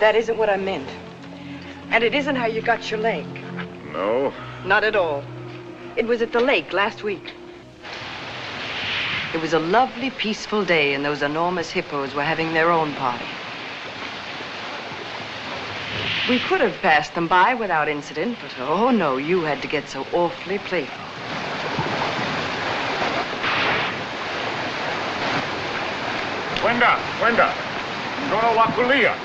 That isn't what I meant. And it isn't how you got your leg. No? Not at all. It was at the lake last week. It was a lovely, peaceful day, and those enormous hippos were having their own party. We could have passed them by without incident, but oh no, you had to get so awfully playful. Wenda. Dono wakulia.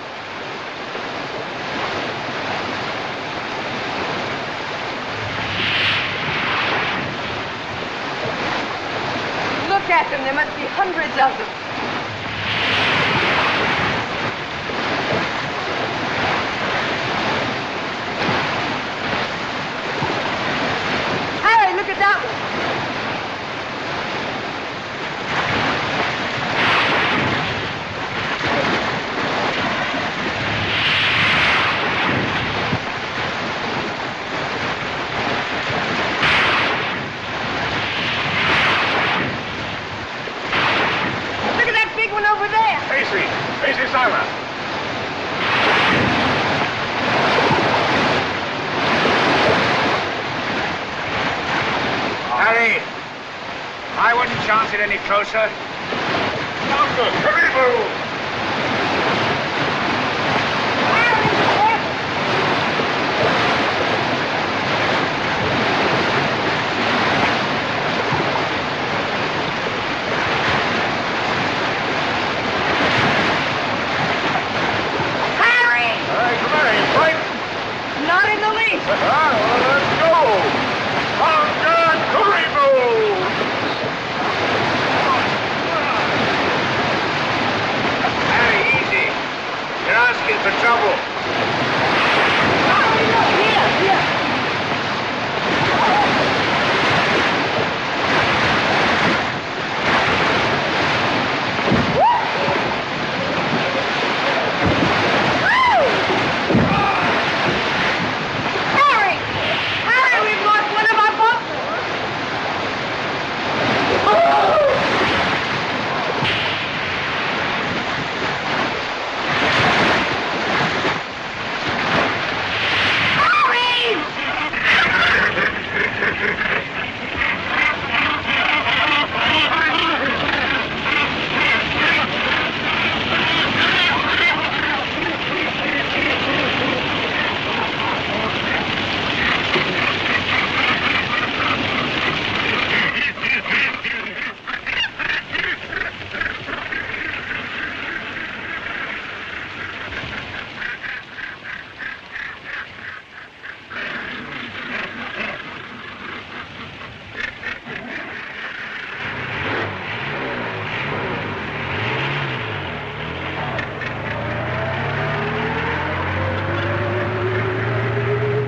Look at them. There must be hundreds of them. Harry, look at that one. Easy, Simon. Harry, I wouldn't chance it any closer. Longer, Karibu! Not in the least. Let's go. Longer, Karibu! Harry, easy. You're asking for trouble. Here.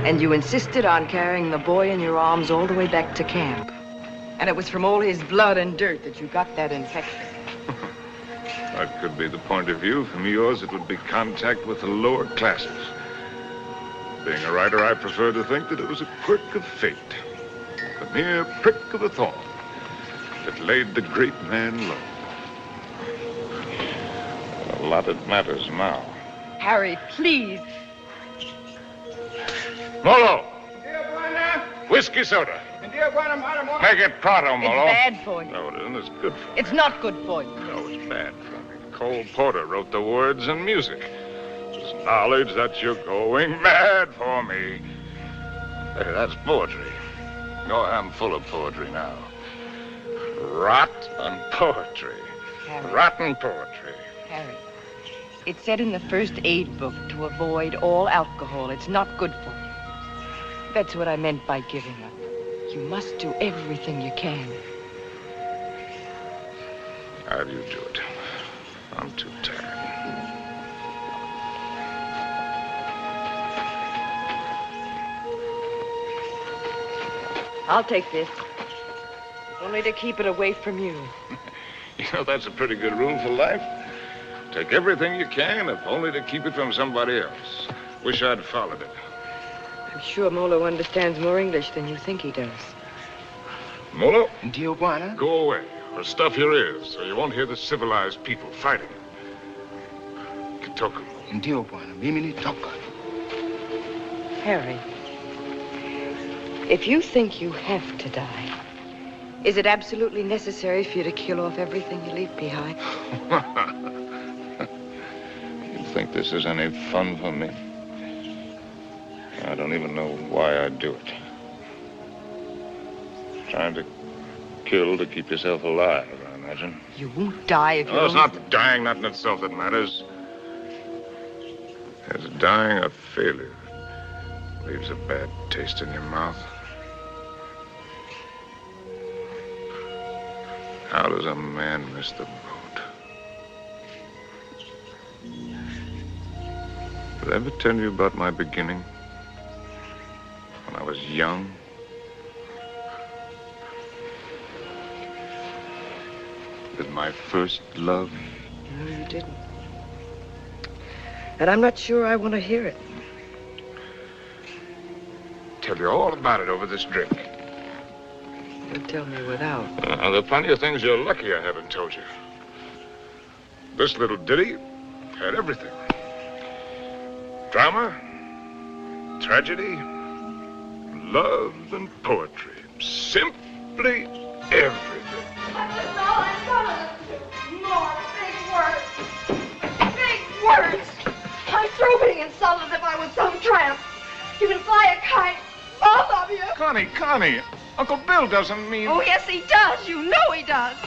And you insisted on carrying the boy in your arms all the way back to camp. And it was from all his blood and dirt that you got that infection. That could be the point of view. From yours, it would be contact with the lower classes. Being a writer, I prefer to think that it was a quirk of fate. A mere prick of a thorn that laid the great man low. A lot it matters now. Harry, please. Molo! Whiskey soda. Make it pronto, Molo. It's bad for you. No, it isn't. It's good for me. It's not good for you. No, it's bad for me. Cole Porter wrote the words and music. Just knowledge that you're going mad for me. Hey, that's poetry. Oh, I'm full of poetry now. Rotten poetry. Harry. Rotten poetry. Harry, it said in the first aid book to avoid all alcohol. It's not good for you. That's what I meant by giving up. You must do everything you can. How do you do it? I'm too tired. I'll take this. If only to keep it away from you. You know, that's a pretty good rule for life. Take everything you can, if only to keep it from somebody else. Wish I'd followed it. I'm sure Molo understands more English than you think he does. Molo? Tijuana? Go away, or stuff your ears, so you won't hear the civilized people fighting. Get toku. Indio bwana, mimi ni toka. Harry, if you think you have to die, is it absolutely necessary for you to kill off everything you leave behind? You think this is any fun for me? I don't even know why I do it. Trying to kill to keep yourself alive, I imagine. You won't die if you Well, it's don't... not dying, not in itself that matters. It's dying a failure. Leaves a bad taste in your mouth. How does a man miss the boat? Did I ever tell you about my beginning? When I was young? With my first love? No, you didn't. And I'm not sure I want to hear it. Tell you all about it over this drink. You'll tell me without. There are plenty of things you're lucky I haven't told you. This little ditty had everything. Drama, tragedy, love, and poetry. Simply everything. That's all I wanted. More big words. Big words. I throw being insulted as if I was some tramp. You can fly a kite, both of you. Connie, Uncle Bill doesn't mean... Oh, yes, he does. You know he does.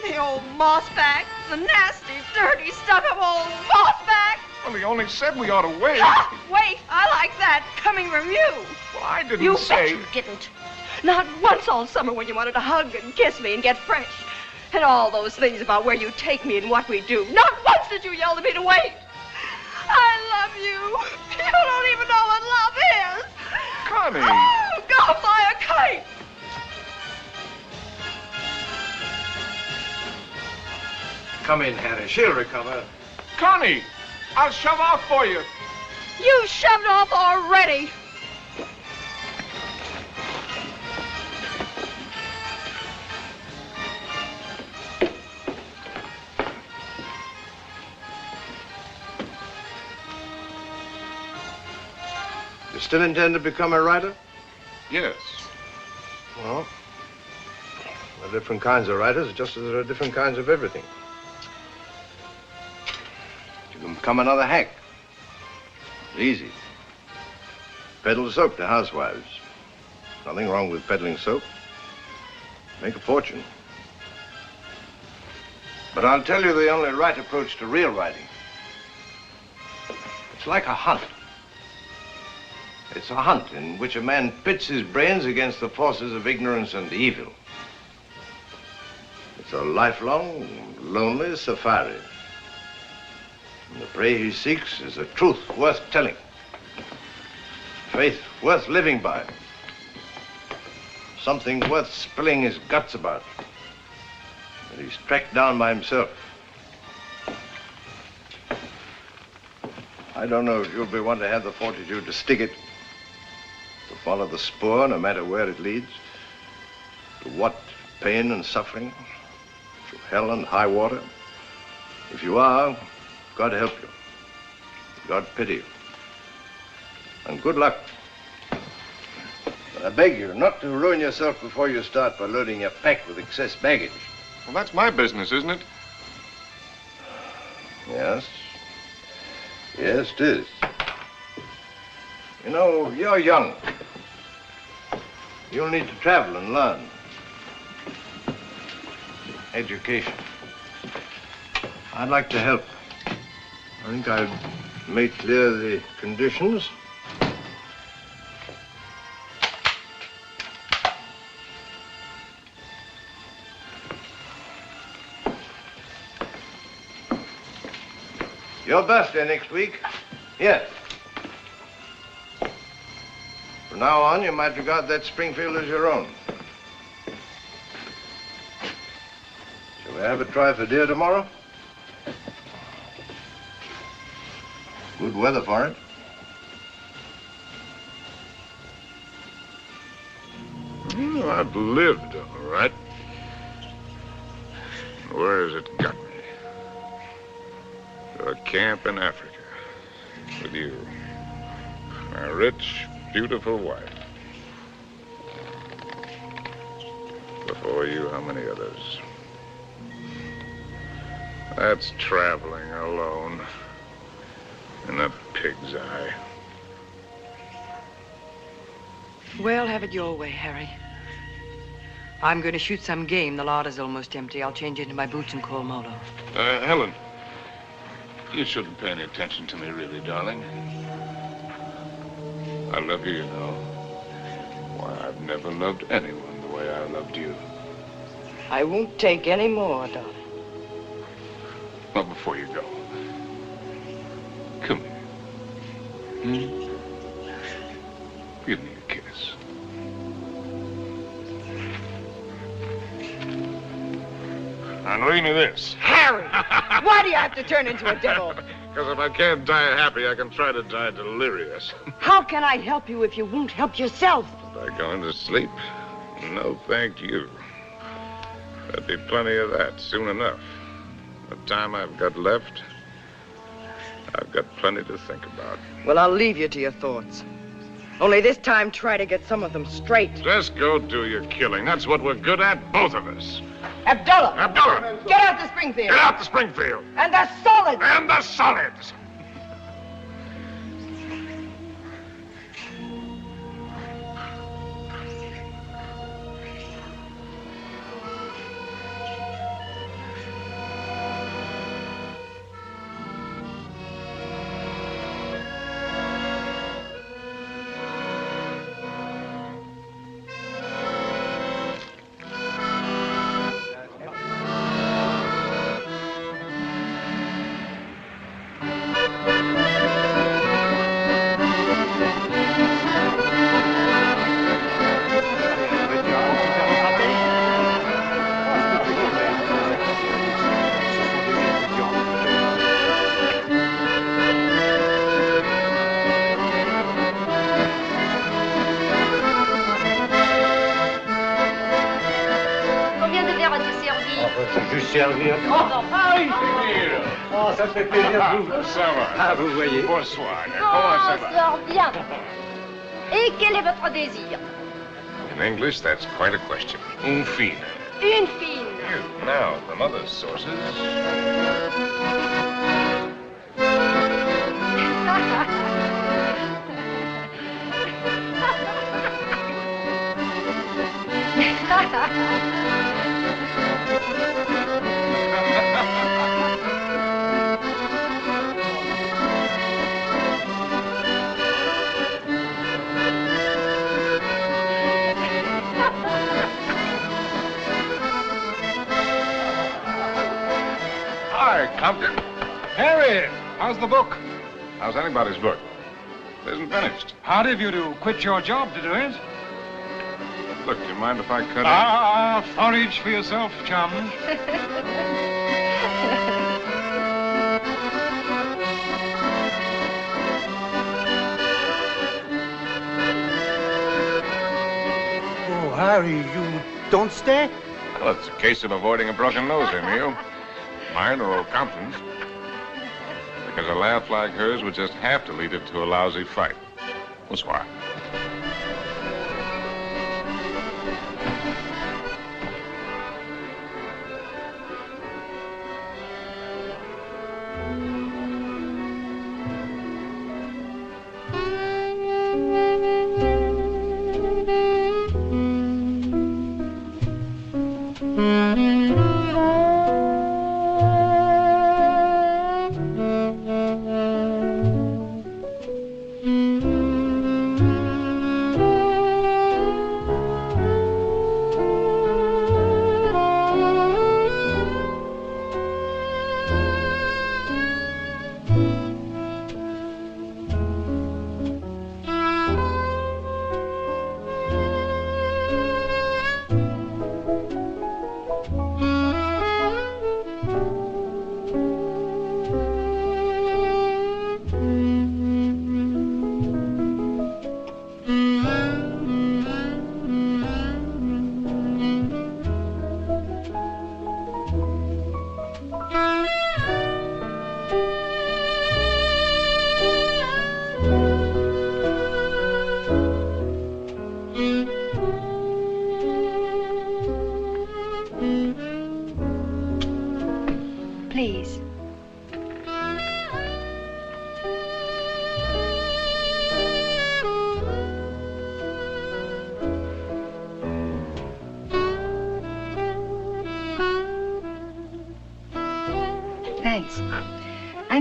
The old mossback, the nasty, dirty, stuck-up old mossback. Well, he only said we ought to wait. Ah, wait, I like that, coming from you. Well, I didn't You say... bet you didn't. Not once all summer when you wanted to hug and kiss me and get fresh. And all those things about where you take me and what we do. Not once did you yell to me to wait. I love you. You don't even know what love is. Connie! Oh, go fly a kite. Come in, Harry. She'll recover. Connie! I'll shove off for you. You shoved off already. You still intend to become a writer? Yes. Well, there are different kinds of writers, just as there are different kinds of everything. You can become another hack. It's easy. Peddle soap to housewives. Nothing wrong with peddling soap. Make a fortune. But I'll tell you the only right approach to real writing. It's like a hunt. It's a hunt in which a man pits his brains against the forces of ignorance and evil. It's a lifelong, lonely safari. And the prey he seeks is a truth worth telling. Faith worth living by. Something worth spilling his guts about. And he's tracked down by himself. I don't know if you'll be one to have the fortitude to stick it. To follow the spoor, no matter where it leads. To what pain and suffering. To hell and high water. If you are, God help you. God pity you. And good luck. But I beg you not to ruin yourself before you start by loading your pack with excess baggage. Well, that's my business, isn't it? Yes. Yes, it is. You know, you're young. You'll need to travel and learn. Education. I'd like to help. I think I've made clear the conditions. Your birthday next week. Here. From now on, you might regard that Springfield as your own. Shall we have a try for deer tomorrow? Good weather for it. Well, I've lived, all right. Where has it got me? To a camp in Africa. with you. My rich, beautiful wife. Before you, how many others? That's traveling alone in a pig's eye. Well, have it your way, Harry. I'm going to shoot some game. The larder's almost empty. I'll change into my boots and call Molo. Helen, you shouldn't pay any attention to me, really, darling. I love you, you know. Why, I've never loved anyone the way I loved you. I won't take any more, darling. Well, before you go, come here. Give me a kiss. And read me this. Harry! Why do you have to turn into a devil? Because if I can't die happy, I can try to die delirious. How can I help you if you won't help yourself? By going to sleep? No, thank you. There'll be plenty of that soon enough. The time I've got left, I've got plenty to think about. Well, I'll leave you to your thoughts. Only this time, try to get some of them straight. Just go do your killing. That's what we're good at, both of us. Abdullah! Abdullah! Get out to Springfield! Get out to Springfield! And the solids! And the solids! Servir. Oh, ça fait plaisir. Ça va. Ah, vous voyez. Bonsoir. Comment ça va? Bonsoir, bien. Et quel est votre désir? In English, that's quite a question. Un fine. Une fine. Now, from other sources. Hi, Compton. Harry, how's the book? How's anybody's book? It isn't finished. Hard of you to quit your job to do it. Look, do you mind if I cut in? Forage for yourself, chum. Oh, Harry, you don't stay? Well, it's a case of avoiding a broken nose, Emil. Mine or old Compton's. Because a laugh like hers would just have to lead it to a lousy fight. Bonsoir.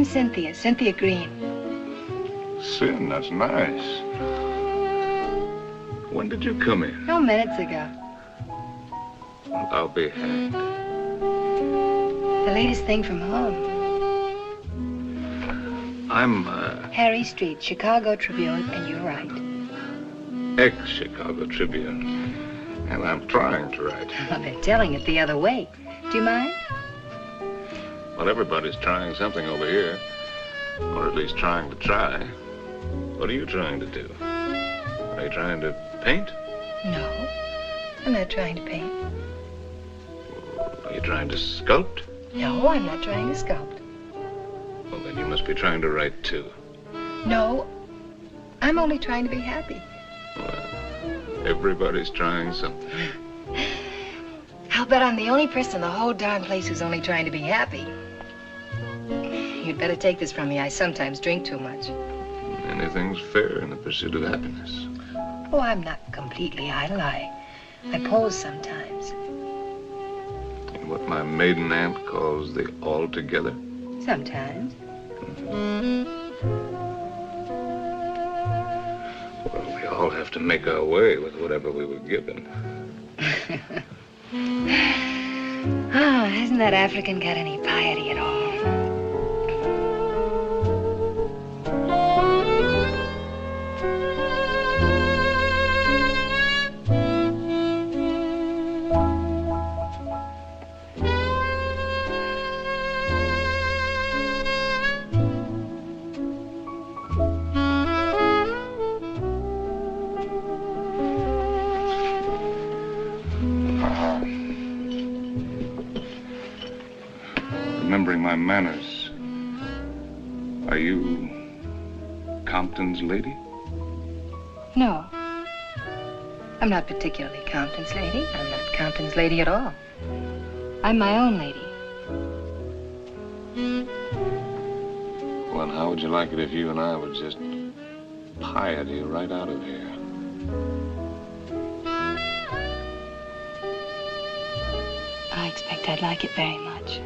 I'm Cynthia, Cynthia Green. Sin, that's nice. When did you come in? No, minutes ago. Well, I'll be hanged. The latest thing from home. I'm, Harry Street, Chicago Tribune, and you're right. ex-Chicago Tribune. And I'm trying to write. Well, they're telling it the other way. Do you mind? Well, everybody's trying something over here. Or at least trying to try. What are you trying to do? Are you trying to paint? No, I'm not trying to paint. Are you trying to sculpt? No, I'm not trying to sculpt. Well, then you must be trying to write, too. No, I'm only trying to be happy. Well, everybody's trying something. I'll bet I'm the only person in the whole darn place who's only trying to be happy. You'd better take this from me. I sometimes drink too much. Anything's fair in the pursuit of happiness. Oh, I'm not completely idle. I pose sometimes. In what my maiden aunt calls the altogether. Sometimes. Well, we all have to make our way with whatever we were given. Oh, hasn't that African got any piety at all? Remembering my manners. Are you Compton's lady? No. I'm not particularly Compton's lady. I'm not Compton's lady at all. I'm my own lady. Well, and how would you like it if you and I would just piety right out of here? I expect I'd like it very much.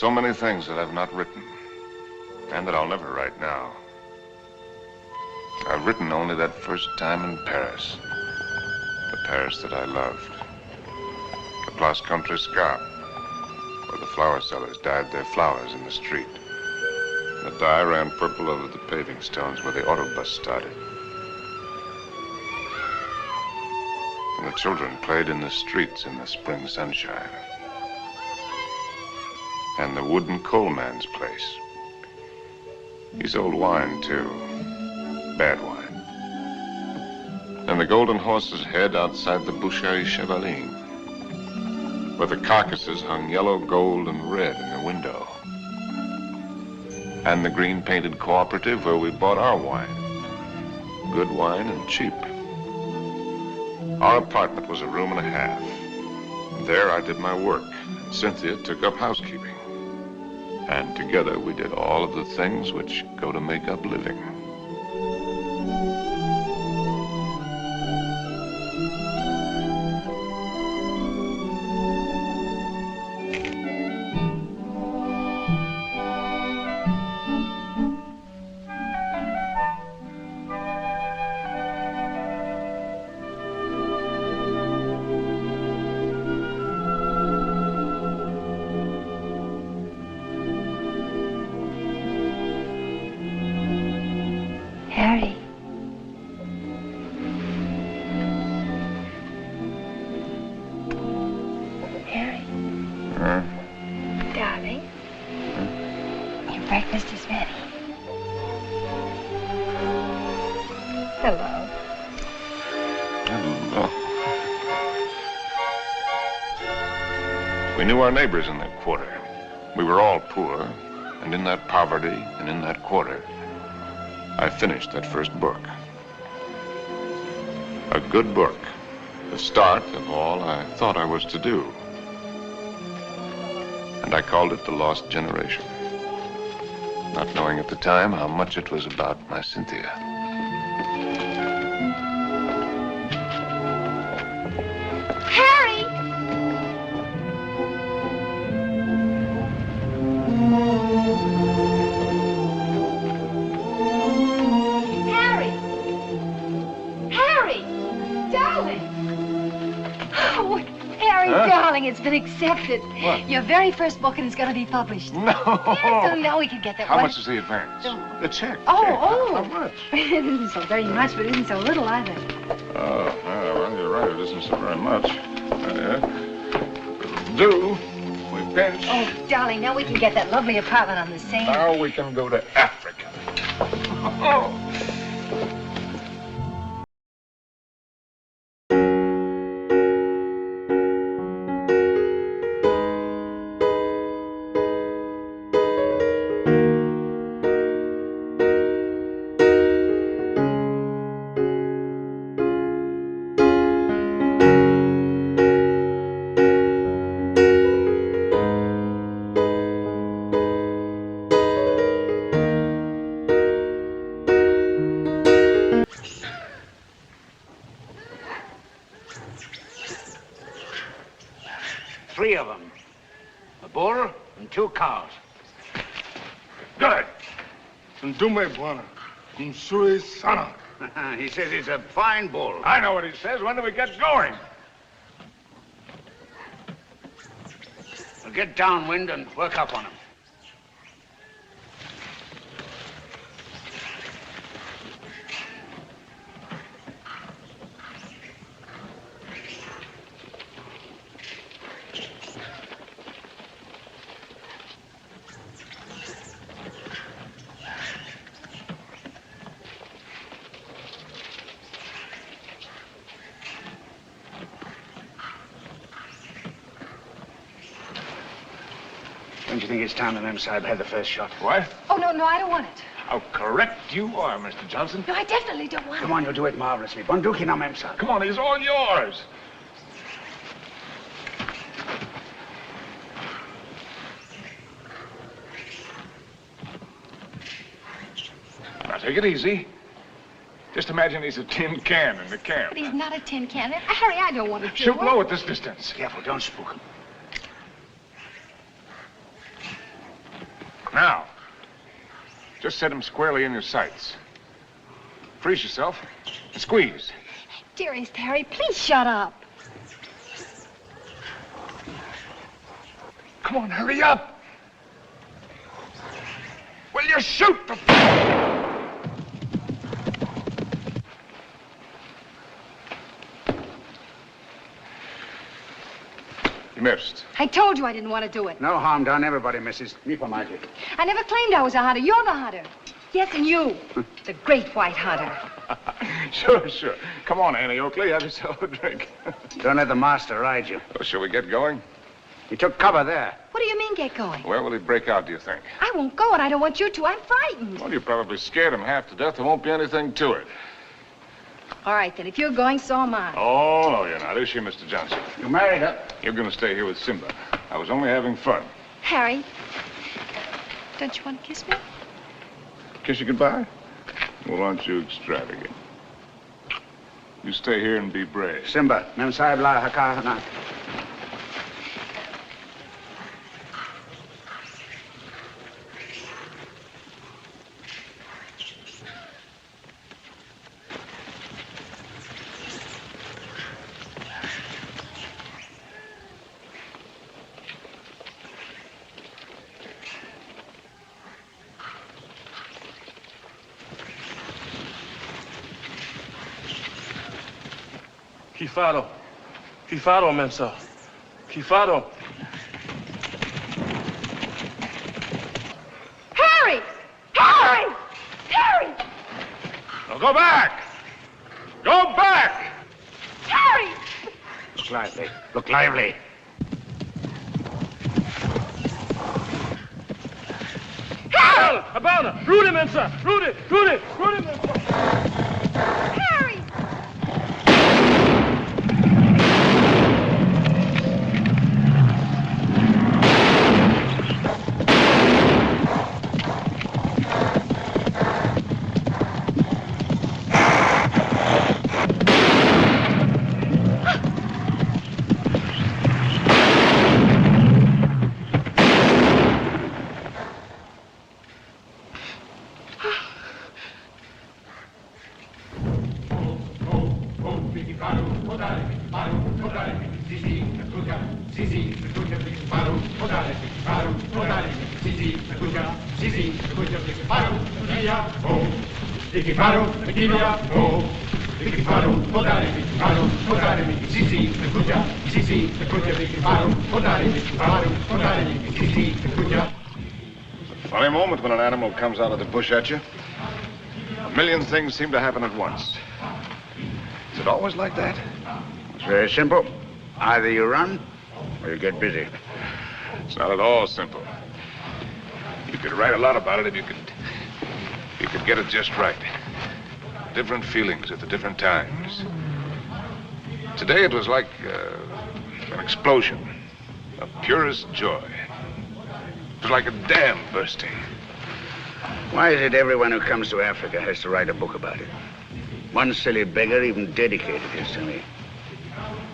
so many things that I've not written, and that I'll never write now. I've written only that first time in Paris, the Paris that I loved, the Place Contrescarpe, where the flower sellers dyed their flowers in the street. The dye ran purple over the paving stones where the autobus started. And the children played in the streets in the spring sunshine. And the wooden coal man's place. He sold wine, too. Bad wine. And the Golden Horse's head outside the Boucherie Chevaline, where the carcasses hung yellow, gold, and red in the window. And the green-painted cooperative where we bought our wine. Good wine and cheap. Our apartment was a room and a half. There I did my work, and Cynthia took up housekeeping. And together we did all of the things which go to make up living. Our neighbors in that quarter. We were all poor, and in that poverty and in that quarter, I finished that first book. A good book, the start of all I thought I was to do. And I called it The Lost Generation, not knowing at the time how much it was about my Cynthia. It's been accepted. What? Your very first book, and it's going to be published. No. Yes, so now we can get that. How much is the advance? The check. Oh. How much? It isn't so very much, but it isn't so little either. Oh, well, you're right. It isn't so very much. It'll do. We pinch. Oh, darling, now we can get that lovely apartment on the Seine. Now we can go to Africa. Oh. Three of them. A bull and 2 cows. Good. Ndume bwana. Msuri sana. He says he's a fine bull. I know what he says. When do we get going? We'll get downwind and work up on him. Don't you think it's time the Mem Sahib had the first shot? What? Oh, no, I don't want it. How correct you are, Mr. Johnson. No, I definitely don't want it. Come on, you'll do it marvelously. Bunduki now, Mem Sahib. Come on, he's all yours. Now, take it easy. Just imagine he's a tin can in the camp. But he's not a tin can. Harry, I don't want to Shoot low at this distance. Careful, don't spook him. Now, just set him squarely in your sights. Freeze yourself and squeeze. Dearest Harry, please shut up. Come on, hurry up. Will you shoot the... You missed. I told you I didn't want to do it. No harm done. Everybody misses. Me for magic. I never claimed I was a hunter. You're the hunter. Yes, and you, the great white hunter. Sure. Come on, Annie Oakley. Have yourself a drink. Don't let the master ride you. Well, shall we get going? He took cover there. What do you mean, get going? Where will he break out, do you think? I won't go, and I don't want you to. I'm frightened. Well, you probably scared him half to death. There won't be anything to it. All right, then. If you're going, so am I. Oh, no, you're not. Is she, Mr. Johnson? You married her. You're going to stay here with Simba. I was only having fun. Harry, don't you want to kiss me? Kiss you goodbye? Well, aren't you extravagant? You stay here and be brave. Simba, mem sahib la haka na. Kifaro, Mensa. Kifaro. Harry! Harry! Harry! Now go back! Go back! Harry! Look lively. Look lively. Harry! Habana! Rudy, Mensa! Rudy, Mensa! Harry! Funny moment when an animal comes out of the bush at you. A million things seem to happen at once. Is it always like that? It's very simple. Either you run or you get busy. It's not at all simple. You could write a lot about it if you could get it just right. Different feelings at the different times. Today it was like an explosion of purest joy. It was like a dam bursting. Why is it everyone who comes to Africa has to write a book about it? One silly beggar even dedicated his to me.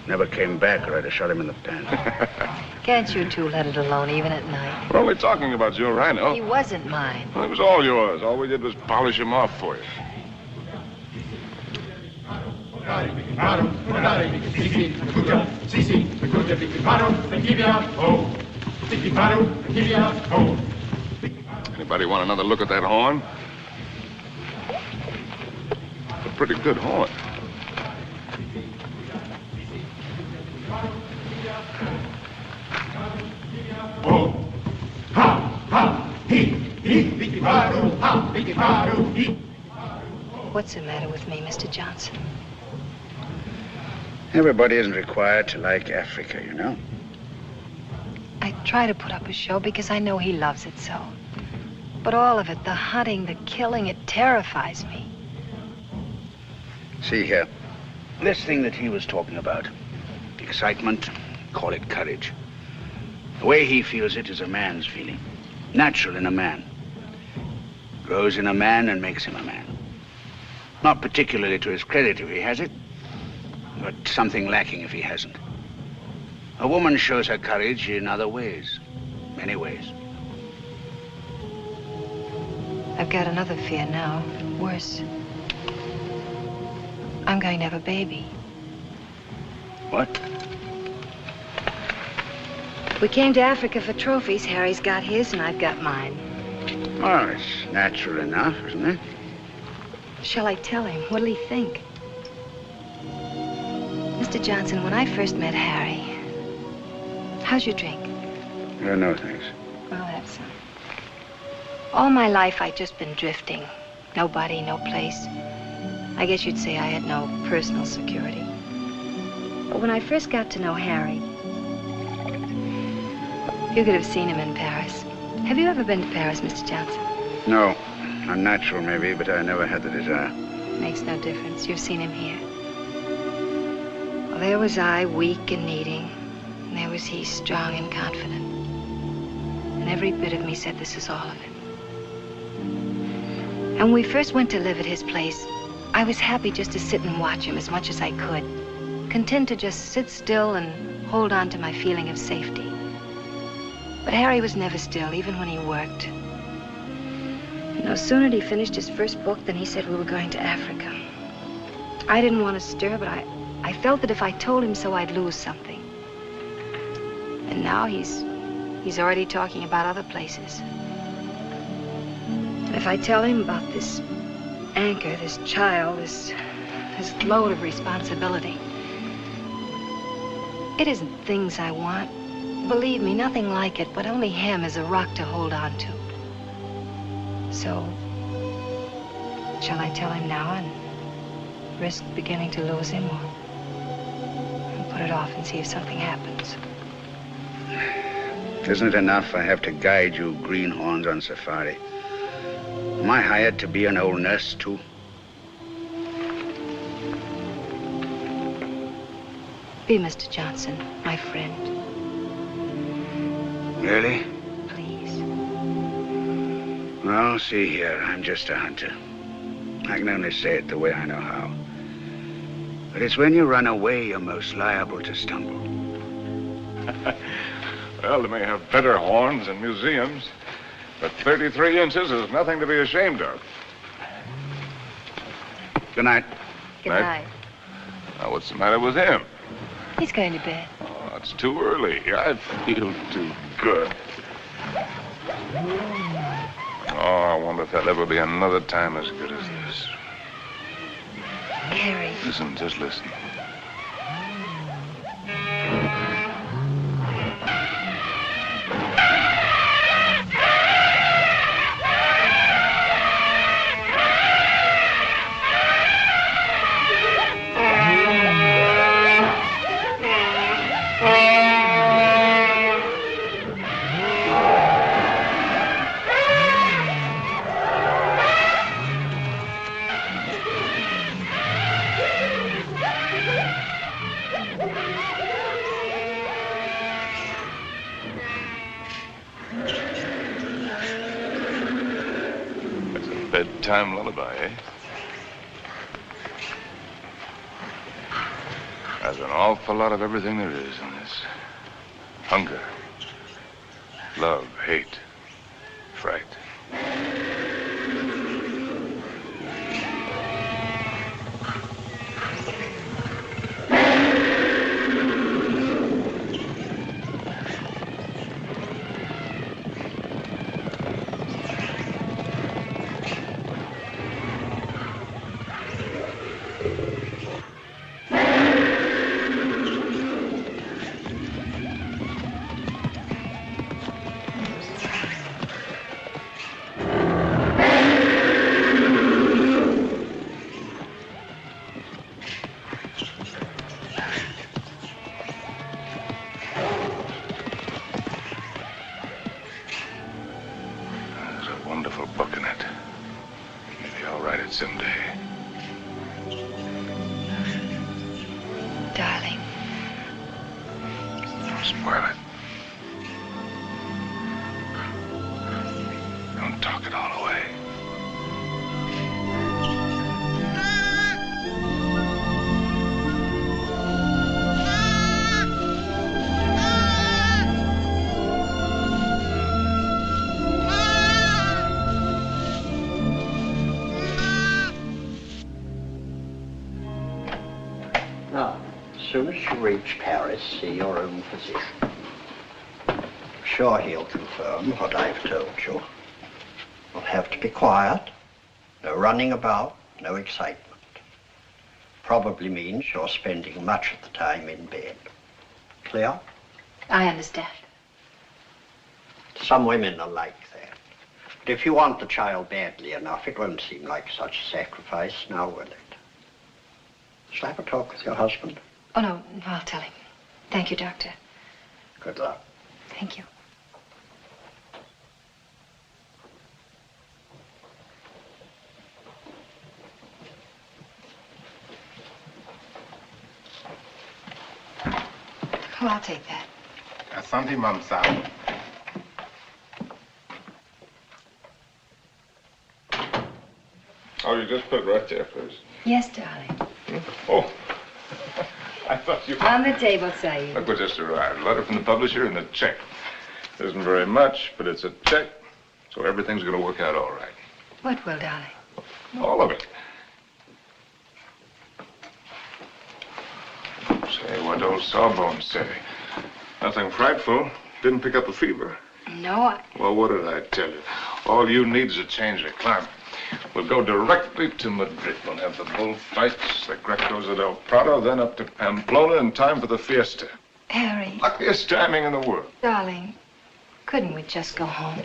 Never came back or I'd have shot him in the pants. Can't you two let it alone, even at night? We're only talking about your rhino. He wasn't mine. Well, it was all yours. All we did was polish him off for you. Anybody want another look at that horn? It's a pretty good horn. What's the matter with me, Mr. Johnson? Everybody isn't required to like Africa, you know. I try to put up a show because I know he loves it so. But all of it, the hunting, the killing, it terrifies me. See here, this thing that he was talking about, excitement, call it courage. The way he feels it is a man's feeling, natural in a man. Grows in a man and makes him a man. Not particularly to his credit if he has it, but something lacking if he hasn't. A woman shows her courage in other ways, many ways. I've got another fear now. Worse. I'm going to have a baby. What? We came to Africa for trophies. Harry's got his and I've got mine. Oh, it's natural enough, isn't it? Shall I tell him? What'll he think? Mr. Johnson, when I first met Harry, how's your drink? No, thanks. Well, that's some. All my life, I'd just been drifting. Nobody, no place. I guess you'd say I had no personal security. But when I first got to know Harry, you could have seen him in Paris. Have you ever been to Paris, Mr. Johnson? No. Unnatural, maybe, but I never had the desire. Makes no difference. You've seen him here. Well, there was I, weak and needing. And there was he, strong and confident. And every bit of me said this is all of it. And when we first went to live at his place, I was happy just to sit and watch him as much as I could. Content to just sit still and hold on to my feeling of safety. But Harry was never still, even when he worked. And no sooner had he finished his first book than he said we were going to Africa. I didn't want to stir, but I felt that if I told him so, I'd lose something. And now he's already talking about other places. And if I tell him about this anchor, this child, this load of responsibility, it isn't things I want. Believe me, nothing like it, but only him as a rock to hold on to. So, shall I tell him now and risk beginning to lose him, or put it off and see if something happens? Isn't it enough I have to guide you greenhorns on safari? Am I hired to be an old nurse, too? Be Mr. Johnson, my friend. Really? Please. Well, see here, I'm just a hunter. I can only say it the way I know how. But it's when you run away you're most liable to stumble. Well, they may have better horns in museums, but 33 inches is nothing to be ashamed of. Good night. Good night. Now, what's the matter with him? He's going to bed. Oh, it's too early. I feel too good. Oh, I wonder if there'll ever be another time as good as this. Harry. Listen, just listen. Bedtime lullaby, eh? There's an awful lot of everything there is in this. Hunger, love, hate, fright. Someday. Darling. Don't spoil it. Don't talk it all away. soon as you reach Paris, see your own physician. I'm sure he'll confirm what I've told you. You'll have to be quiet. No running about, no excitement. Probably means you're spending much of the time in bed. Clear? I understand. Some women are like that. But if you want the child badly enough, it won't seem like such a sacrifice, now will it? Shall I have a talk with your husband? Oh, no, I'll tell him. Thank you, Doctor. Good luck. Thank you. Oh, I'll take that. Asante, Mamsa. Oh, you just put it right there, please. Yes, darling. Oh, I thought you... On the table, Saeed. Look what just arrived. A letter from the publisher and a check. It isn't very much, but it's a check, so everything's going to work out all right. What will, darling? All of it. Say, what old Sawbones say? Nothing frightful. Didn't pick up a fever. No, Well, what did I tell you? All you need is a change of climate. We'll go directly to Madrid. We'll have the bullfights, the Grecos at El Prado, then up to Pamplona in time for the fiesta. Harry. Luckiest timing in the world. Darling, couldn't we just go home?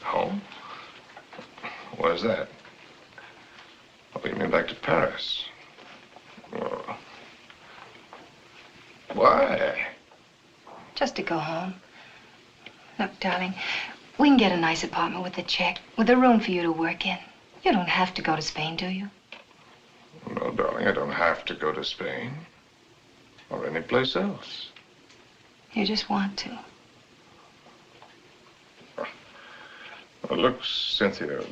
Home? Where's that? Oh, you mean back to Paris? Oh. Why? Just to go home. Look, darling, we can get a nice apartment with a check, with a room for you to work in. You don't have to go to Spain, do you? No, darling, I don't have to go to Spain. Or any place else. You just want to. Well, look, Cynthia,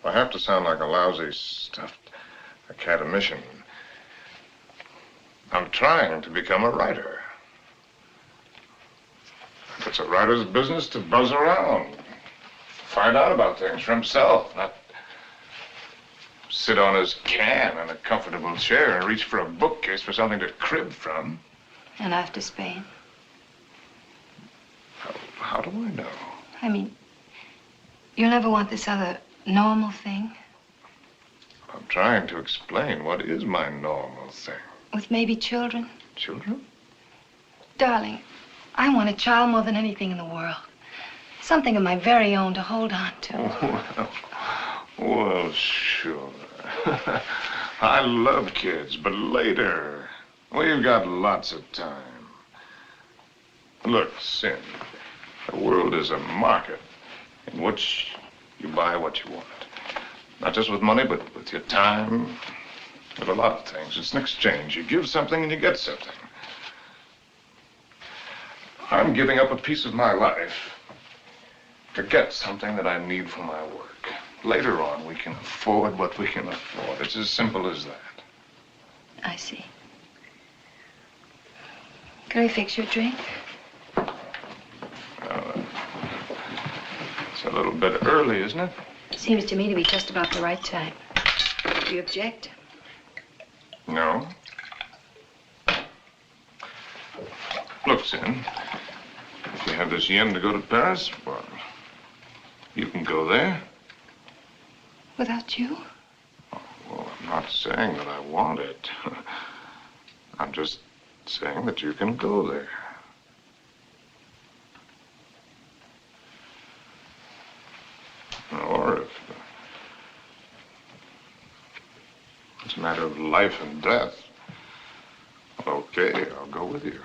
I have to sound like a lousy, stuffed academician. I'm trying to become a writer. It's a writer's business to buzz around, find out about things for himself, not sit on his can in a comfortable chair and reach for a bookcase for something to crib from. And after Spain? How do I know? I mean, you'll never want this other normal thing? I'm trying to explain what is my normal thing. With maybe children? Children? Darling, I want a child more than anything in the world. Something of my very own to hold on to. Well, sure. I love kids, but later. We've got lots of time. Look, Sin, the world is a market in which you buy what you want. Not just with money, but with your time, with a lot of things. It's an exchange. You give something and you get something. I'm giving up a piece of my life to get something that I need for my work. Later on, we can afford what we can afford. It's as simple as that. I see. Can I fix your drink? It's a little bit early, isn't it? Seems to me to be just about the right time. Do you object? No. Look, Sin, if you have this yen to go to Paris, well, you can go there. Without you? Well, I'm not saying that I want it. I'm just saying that you can go there. Or if it's a matter of life and death, okay, I'll go with you.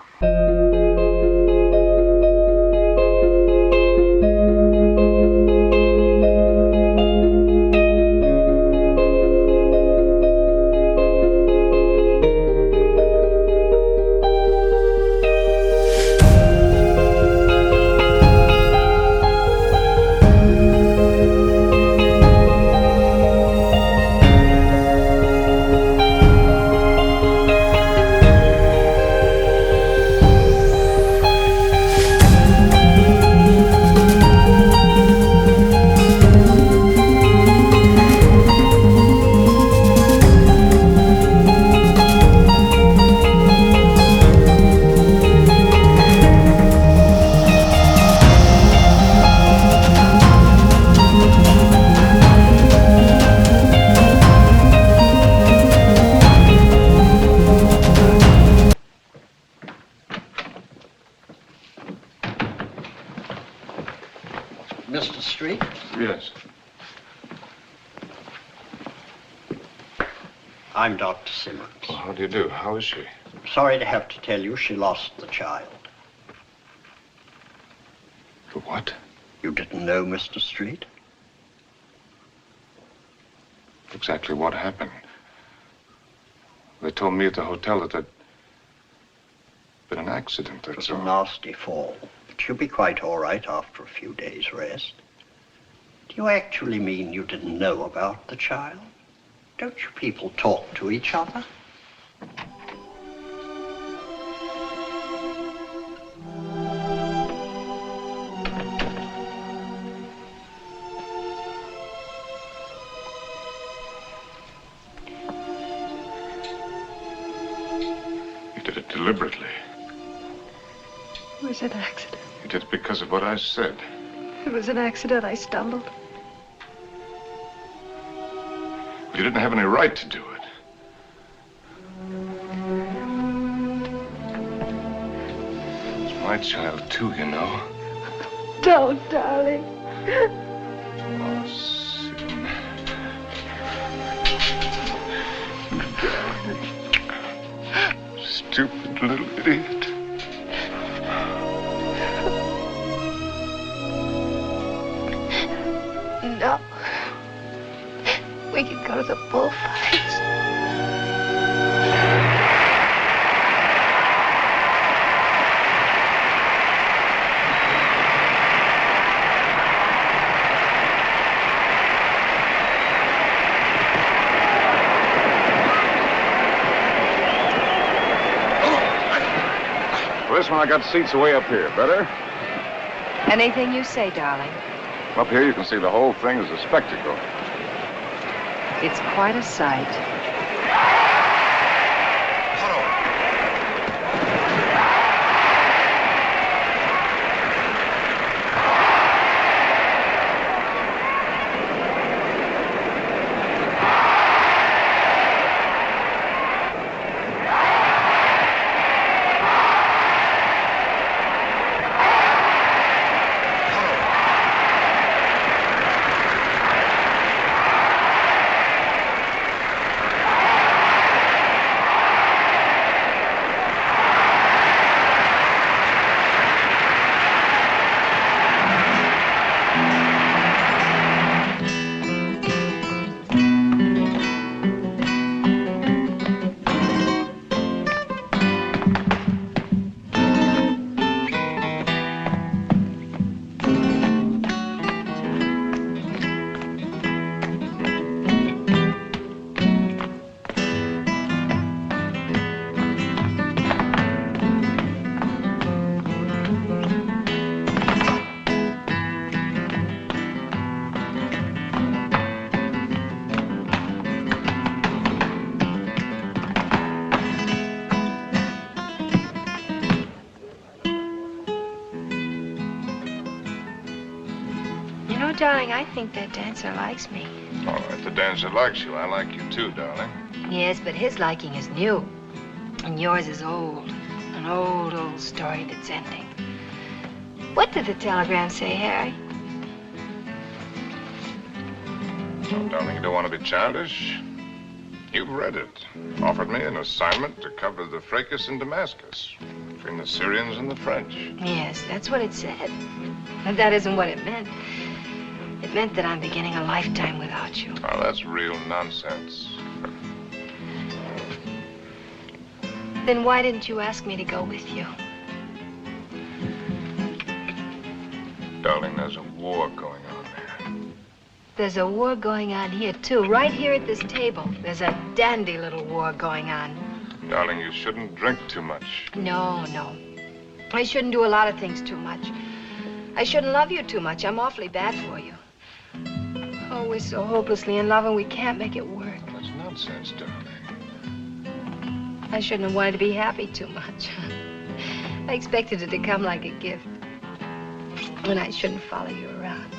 Mr. Street? Yes. I'm Dr. Simmons. Well, how do you do? How is she? Sorry to have to tell you she lost the child. What? You didn't know, Mr. Street? Exactly what happened? They told me at the hotel that there'd been an accident. It was a nasty fall, but she'll be quite all right after a few days' rest. Do you actually mean you didn't know about the child? Don't you people talk to each other? Deliberately. It was an accident. You did it because of what I said. It was an accident. I stumbled. You didn't have any right to do it. It's my child, too, you know. Don't, darling. Oh, Sin. Stupid little idiot. No. We could go to the bullfights. This one, I got seats way up here. Better? Anything you say, darling. Up here, you can see the whole thing as a spectacle. It's quite a sight. Darling, I think that dancer likes me. Oh, if the dancer likes you, I like you too, darling. Yes, but his liking is new. And yours is old. An old, old story that's ending. What did the telegram say, Harry? Oh, darling, you don't want to be childish? You've read it. Offered me an assignment to cover the fracas in Damascus between the Syrians and the French. Yes, that's what it said. But that isn't what it meant. It meant that I'm beginning a lifetime without you. Oh, that's real nonsense. Then why didn't you ask me to go with you? Darling, there's a war going on there. There's a war going on here, too. Right here at this table. There's a dandy little war going on. Darling, you shouldn't drink too much. No, no. I shouldn't do a lot of things too much. I shouldn't love you too much. I'm awfully bad for you. Oh, we're so hopelessly in love and we can't make it work. That's nonsense, darling. I shouldn't have wanted to be happy too much. I expected it to come like a gift. And I shouldn't follow you around.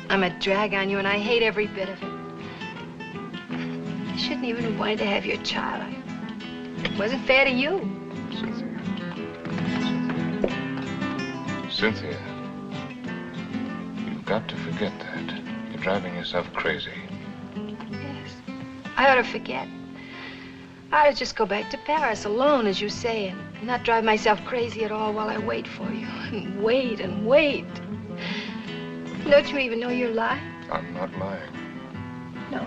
I'm a drag on you and I hate every bit of it. I shouldn't even have wanted to have your child. It wasn't fair to you. Cynthia. You've got to forgive forget that. You're driving yourself crazy. Yes. I ought to forget. I ought to just go back to Paris alone, as you say, and not drive myself crazy at all while I wait for you. And wait and wait. Don't you even know you're lying? I'm not lying. No.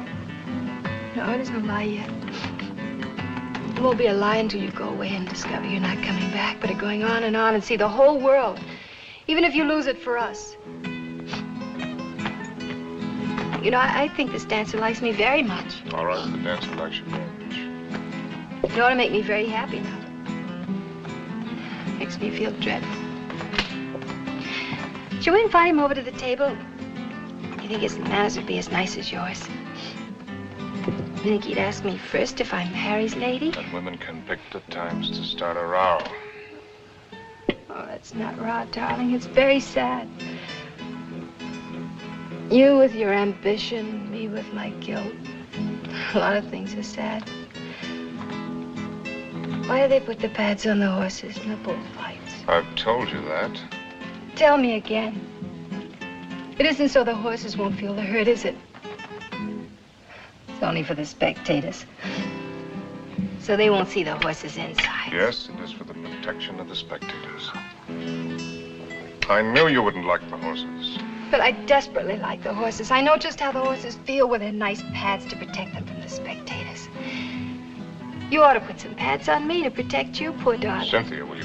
No, it isn't a lie yet. It won't be a lie until you go away and discover you're not coming back, but are going on and see the whole world, even if you lose it for us. You know, I think this dancer likes me very much. All right, the dancer likes you very much. It ought to make me very happy now. Makes me feel dreadful. Shall we invite him over to the table? You think his manners would be as nice as yours? You think he'd ask me first if I'm Harry's lady? And women can pick the times to start a row. Oh, that's not raw, darling. It's very sad. You with your ambition, me with my guilt. A lot of things are sad. Why do they put the pads on the horses in the bullfights? I've told you that. Tell me again. It isn't so the horses won't feel the hurt, is it? It's only for the spectators. So they won't see the horses inside. Yes, it is for the protection of the spectators. I knew you wouldn't like the horses. But I desperately like the horses. I know just how the horses feel with their nice pads to protect them from the spectators. You ought to put some pads on me to protect you, poor darling. Cynthia, will you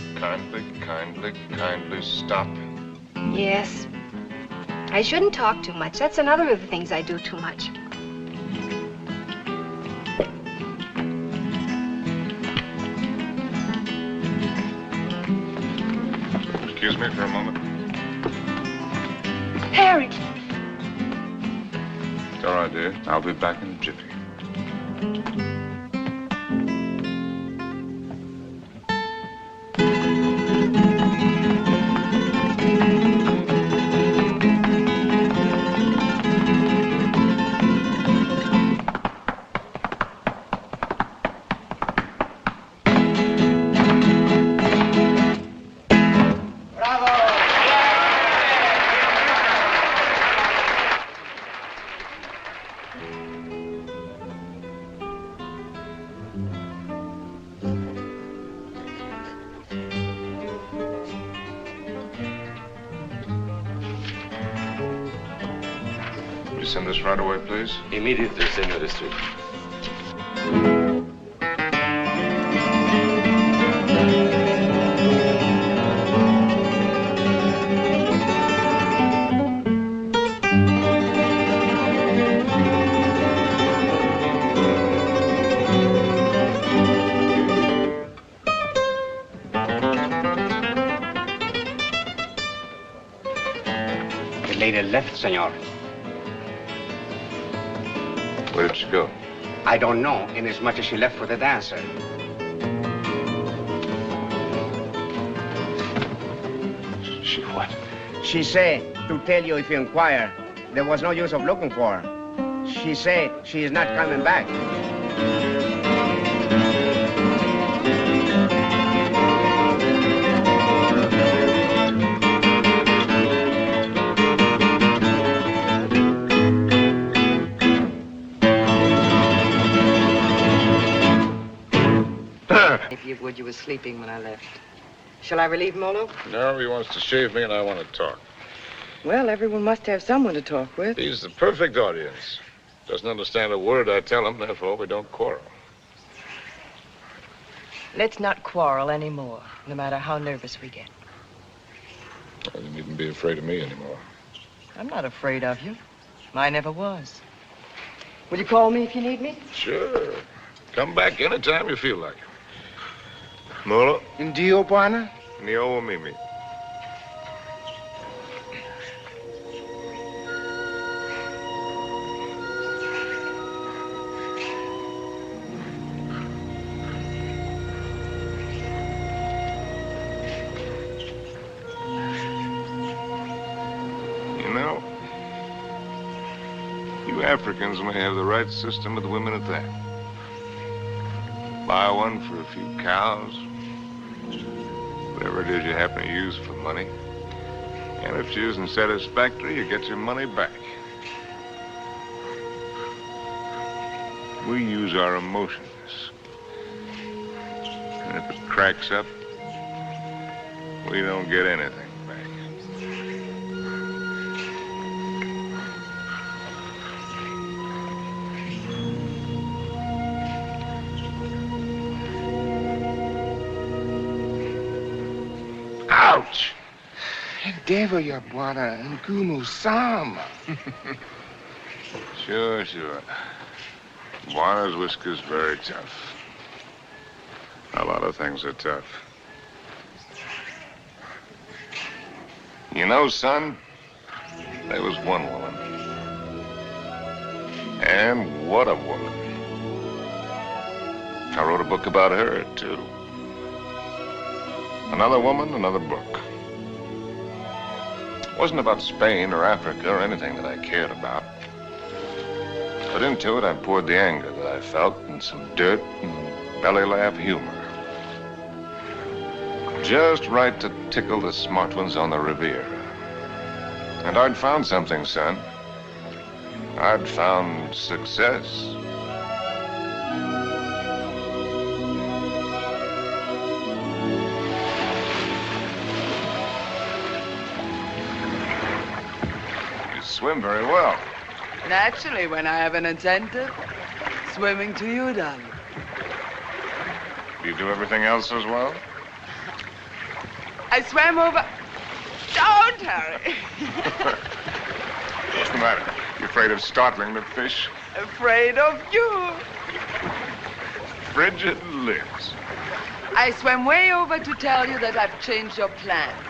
kindly stop? Yes. I shouldn't talk too much. That's another of the things I do too much. Excuse me for a moment. Harry! It's all right, dear. I'll be back in a jiffy. Send this right away, please. Immediately, Senor Street. The lady left, senor. Where did she go? I don't know, inasmuch as she left for the dancer. She what? She said to tell you if you inquire. There was no use of looking for her. She said she is not coming back. If you would, you were sleeping when I left. Shall I relieve Molo? No, he wants to shave me and I want to talk. Well, everyone must have someone to talk with. He's the perfect audience. Doesn't understand a word I tell him, therefore we don't quarrel. Let's not quarrel anymore, no matter how nervous we get. Well, you needn't be afraid of me anymore. I'm not afraid of you. I never was. Will you call me if you need me? Sure. Come back anytime you feel like it. Molo? Ndio, bwana? Nio mimi. You know, you Africans may have the right system with women at that. Buy one for a few cows, whatever it is you happen to use for money. And if she isn't satisfactory, you get your money back. We use our emotions. And if it cracks up, we don't get anything back. Ouch! Endeavor your buana and gumu sam. Sure. Buana's whisker's very tough. A lot of things are tough. You know, son, there was one woman. And what a woman. I wrote a book about her, too. Another woman, another book. It wasn't about Spain or Africa or anything that I cared about. But into it, I poured the anger that I felt and some dirt and belly laugh humor. Just right to tickle the smart ones on the Riviera. And I'd found something, son. I'd found success. You swim very well. Naturally, when I have an incentive, swimming to you, darling. Do you do everything else as well? I swam over... Don't, Harry. What's the matter? You afraid of startling the fish? Afraid of you. Frigid lips. I swam way over to tell you that I've changed your plans.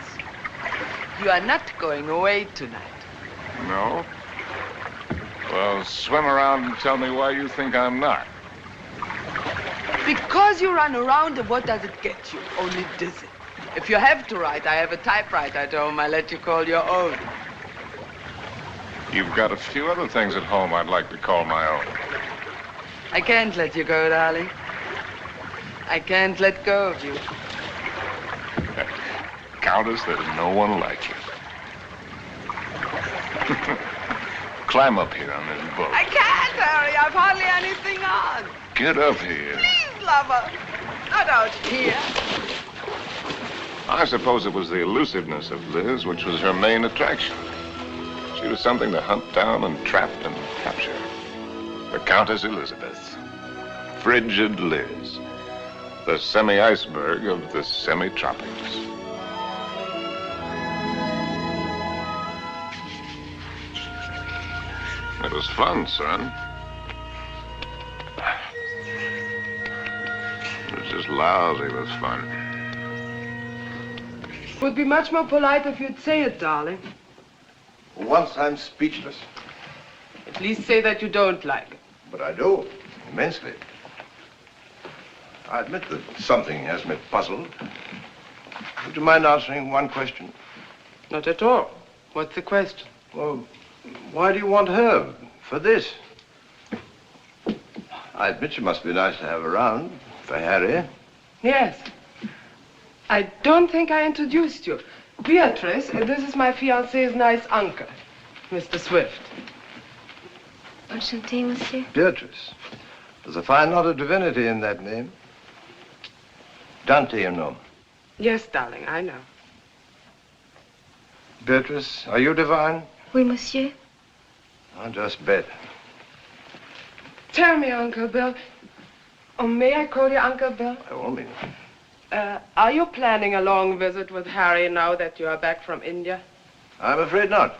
You are not going away tonight. No? Well, swim around and tell me why you think I'm not. Because you run around, and what does it get you? Only dizzy. If you have to write, I have a typewriter at home. I let you call your own. You've got a few other things at home I'd like to call my own. I can't let you go, darling. I can't let go of you. Countess, there's no one like you. Climb up here on this boat. I can't, Harry. I've hardly anything on. Get up here. Please, lover. Not out here. I suppose it was the elusiveness of Liz which was her main attraction. She was something to hunt down and trap and capture. The Countess Elizabeth. Frigid Liz. The semi-iceberg of the semi-tropics. It was fun, son. It was just lousy with fun. It would be much more polite if you'd say it, darling. For once, I'm speechless. At least say that you don't like it. But I do, immensely. I admit that something has me puzzled. Would you mind answering one question? Not at all. What's the question? Well, why do you want her for this? I admit she must be nice to have around for Harry. Yes. I don't think I introduced you. Beatrice, this is my fiancé's nice uncle, Mr. Swift. Enchanté, monsieur. Beatrice. There's a fine lot of divinity in that name. Dante, you know. Yes, darling, I know. Beatrice, are you divine? Oui, monsieur. I'll just bet. Tell me, Uncle Bill. Oh, may I call you Uncle Bill? By all means. Are you planning a long visit with Harry now that you are back from India? I'm afraid not.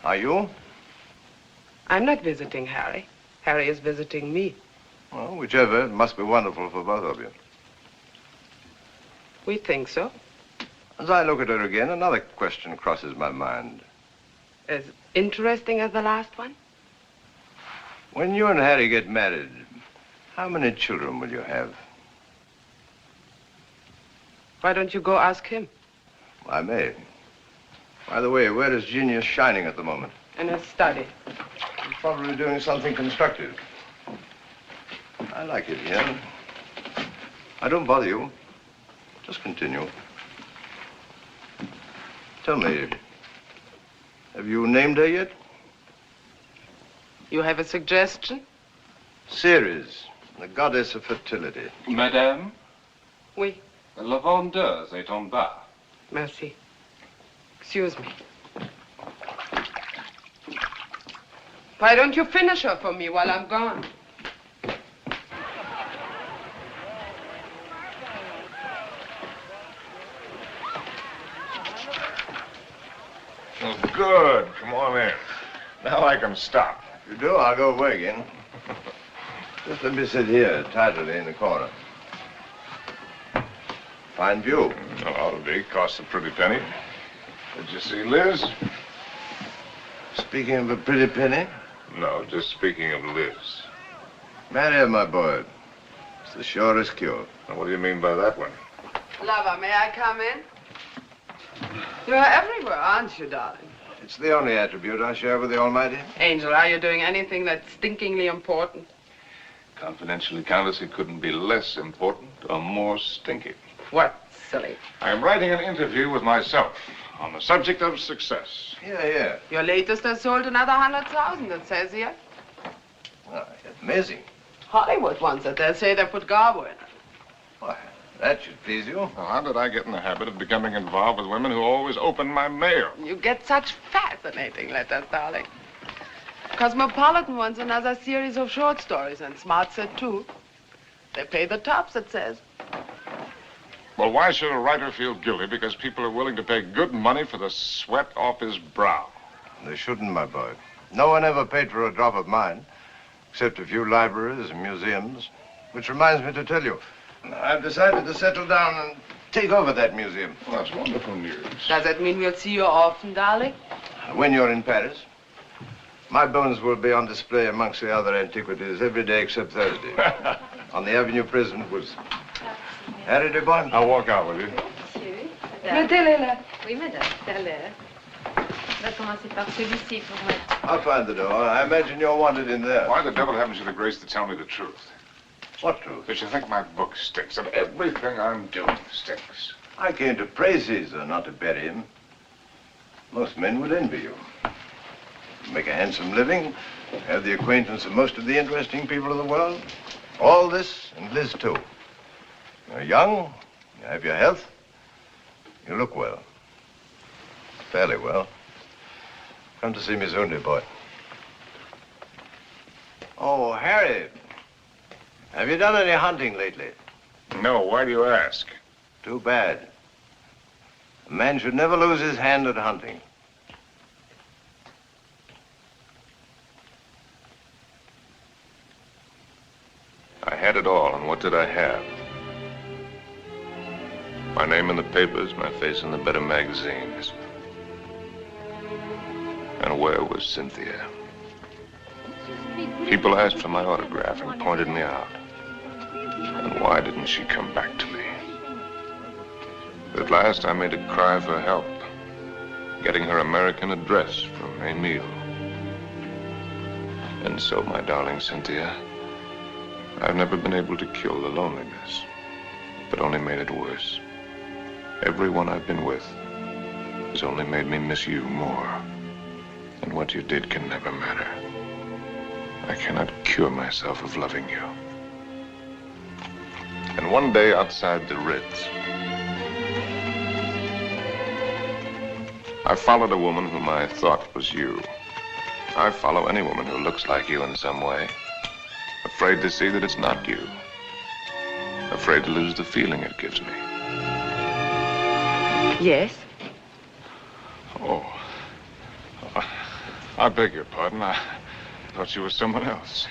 Are you? I'm not visiting Harry. Harry is visiting me. Well, whichever, it must be wonderful for both of you. We think so. As I look at her again, another question crosses my mind. As interesting as the last one? When you and Harry get married, how many children will you have? Why don't you go ask him? I may. By the way, where is Genius shining at the moment? In his study. He's probably doing something constructive. I like it here. I don't bother you. Just continue. Tell me, have you named her yet? You have a suggestion? Ceres, the goddess of fertility. Madame, Oui. la vendeuse est en bas. Merci. Excuse me. Why don't you finish her for me while I'm gone? Oh, good. Come on in. Now I can stop. If you do, I'll go away again. Just let me sit here, tidily in the corner. Fine view. Oh, ought to be. Costs a pretty penny. Did you see Liz? Speaking of a pretty penny? No, just speaking of Liz. Marry her, my boy. It's the surest cure. Now, what do you mean by that one? Lover, may I come in? You are everywhere, aren't you, darling? It's the only attribute I share with the Almighty. Angel, are you doing anything that's stinkingly important? Confidentially, Countess, it couldn't be less important or more stinky. What, silly? I am writing an interview with myself on the subject of success. Yeah. Your latest has sold another 100,000, it says here. Oh, amazing. Hollywood wants it. They say they put Garbo in it. Why, that should please you. Now, how did I get in the habit of becoming involved with women who always open my mail? You get such fascinating letters, darling. Cosmopolitan wants another series of short stories, and Smart said too. They pay the tops, it says. Well, why should a writer feel guilty because people are willing to pay good money for the sweat off his brow? They shouldn't, my boy. No one ever paid for a drop of mine, except a few libraries and museums. Which reminds me to tell you, I've decided to settle down and take over that museum. Well, that's wonderful news. Does that mean we'll see you often, darling? When you're in Paris, my bones will be on display amongst the other antiquities every day except Thursday. On the Avenue Prison Woods. Harry, dear boy. I'll walk out with you. Mettez-les là. Oui, madame, tout à l'heure. On va commencer par celui-ci pour mettre. I'll find the door. I imagine you're wanted in there. Why the devil haven't you the grace to tell me the truth? What truth? That you think my book stinks, that everything I'm doing stinks. I came to praise Caesar, not to bury him. Most men would envy you. Make a handsome living, have the acquaintance of most of the interesting people of the world. All this, and Liz too. You're young, you have your health, you look well. Fairly well. Come to see me soon, dear boy. Oh, Harry, have you done any hunting lately? No, why do you ask? Too bad. A man should never lose his hand at hunting. I had it all, and what did I have? My name in the papers, my face in the better magazines. And where was Cynthia? People asked for my autograph and pointed me out. And why didn't she come back to me? At last, I made a cry for help, getting her American address from Emile. And so, my darling Cynthia, I've never been able to kill the loneliness, but only made it worse. Everyone I've been with has only made me miss you more. And what you did can never matter. I cannot cure myself of loving you. And one day outside the Ritz, I followed a woman whom I thought was you. I follow any woman who looks like you in some way. Afraid to see that it's not you. Afraid to lose the feeling it gives me. Yes? Oh. I beg your pardon. I thought you were someone else.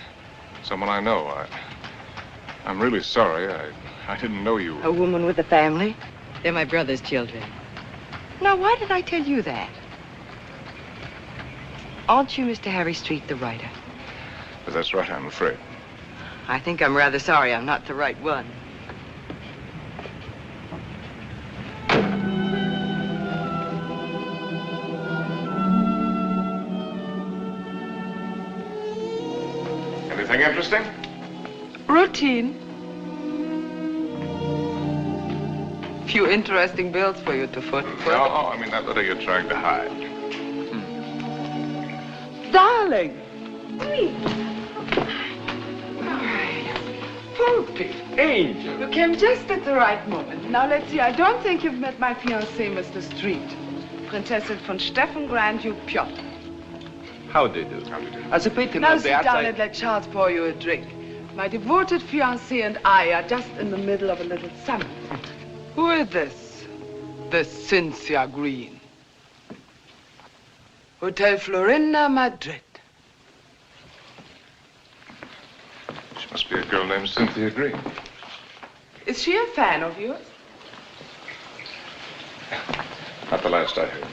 Someone I know. I'm really sorry. I didn't know you. A woman with a family? They're my brother's children. Now, why did I tell you that? Aren't you Mr. Harry Street, the writer? But that's right, I'm afraid. I think I'm rather sorry I'm not the right one. Anything interesting? Routine. few interesting bills for you to foot. No, I mean that letter you're trying to hide. Darling! Poopy. Angel. You came just at the right moment. Now, let's see. I don't think you've met my fiancé, Mr. Street. Princessin von Steffen, Grand Duke Piotr. How do you do? Now sit down and let Charles pour you a drink. My devoted fiancé and I are just in the middle of a little summit. Who is this? This Cynthia Green. Hotel Florinda, Madrid. She must be a girl named Cynthia Green. Is she a fan of yours? Not the last I heard.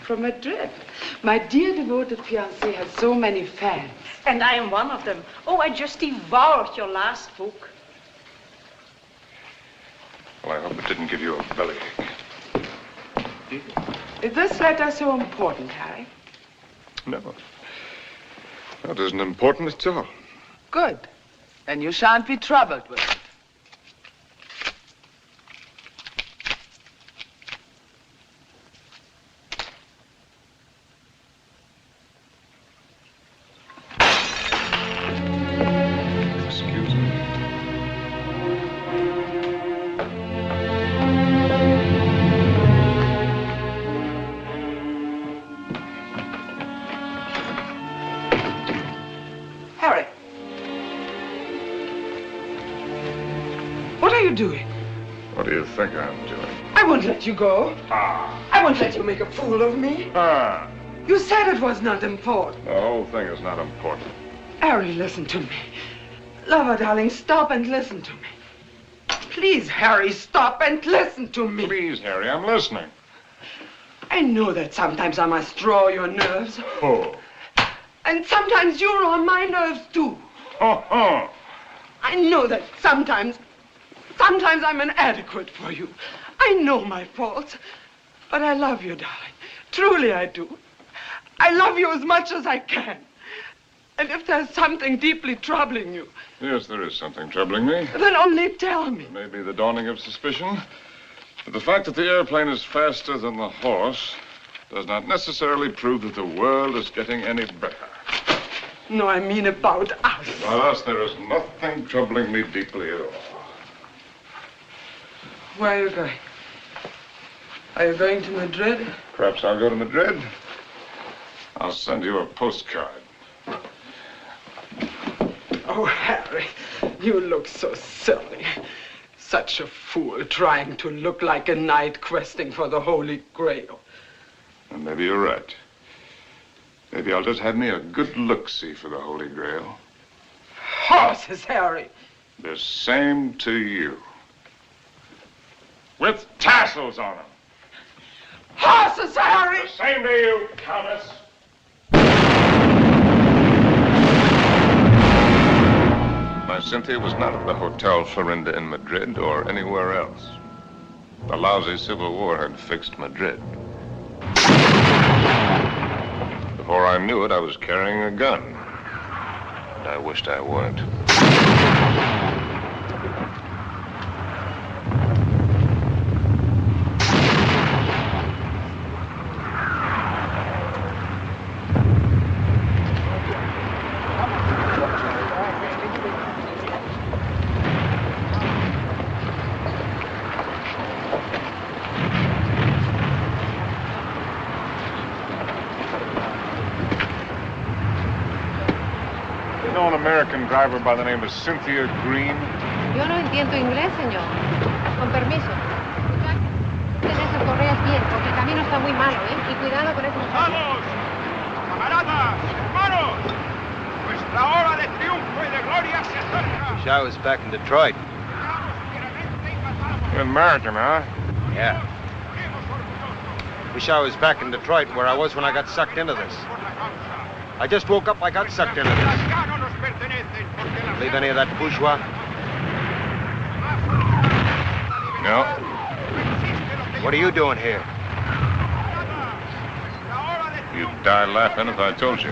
From Madrid. My dear devoted fiancé has so many fans. And I am one of them. Oh, I just devoured your last book. Well, I hope it didn't give you a bellyache. Is this letter so important, Harry? No. That isn't important at all. Good. Then you shan't be troubled with it. Excuse me. Harry. What are you doing? What do you think I'm doing? I won't let you go. Ah. I won't let you make a fool of me. Ah. You said it was not important. The whole thing is not important. Harry, listen to me. Lover, darling, stop and listen to me. Please, Harry, stop and listen to me. Please, Harry, I'm listening. I know that sometimes I must draw your nerves. Oh. And sometimes you're on my nerves, too. Oh. I know that sometimes I'm inadequate for you. I know my faults. But I love you, darling. Truly I do. I love you as much as I can. And if there's something deeply troubling you... Yes, there is something troubling me. Then only tell me. Maybe the dawning of suspicion. But the fact that the airplane is faster than the horse does not necessarily prove that the world is getting any better. No, I mean about us. About us, there is nothing troubling me deeply at all. Where are you going? Are you going to Madrid? Perhaps I'll go to Madrid. I'll send you a postcard. Oh, Harry, you look so silly. Such a fool trying to look like a knight questing for the Holy Grail. And maybe you're right. Maybe I'll just have me a good look-see for the Holy Grail. Horses, Harry. The same to you. With tassels on them. Horses, Harry! The same to you, Countess. My Cynthia was not at the Hotel Florinda in Madrid or anywhere else. The lousy Civil War had fixed Madrid. Before I knew it, I was carrying a gun. And I wished I weren't. American driver by the name of Cynthia Green. Yo no entiendo inglés, señor. Con permiso. Tenés el correas bien, porque el camino está muy malo, ¿eh? Y cuidado con eso. ¡Vamos! ¡Camaradas! ¡Hermanos! Nuestra hora de triunfo y de gloria se acerca. Wish I was back in Detroit. You're American, huh? Yeah. Wish I was back in Detroit where I was when I got sucked into this. I just woke up, I got sucked into this. Believe any of that bourgeois? No. What are you doing here? You'd die laughing if I told you.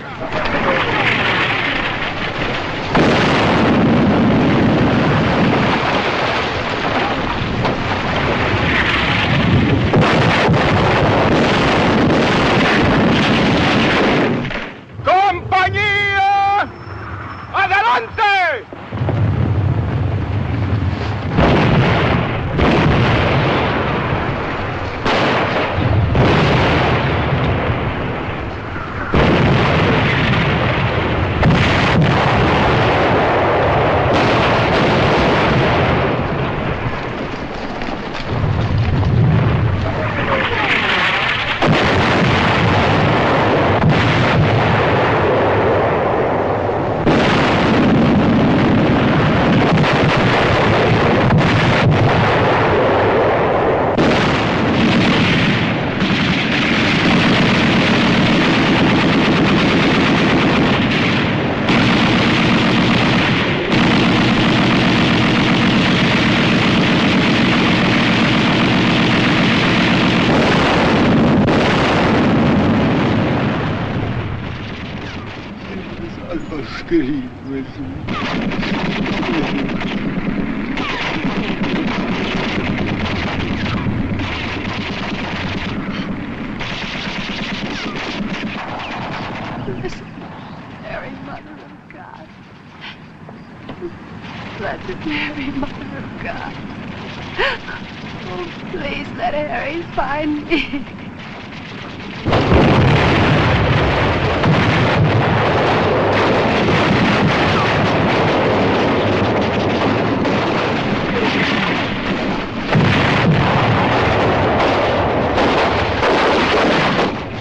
pity with me. Mary, Mother of God. Blessed Mary, Mother of God. Oh, please let Harry find me.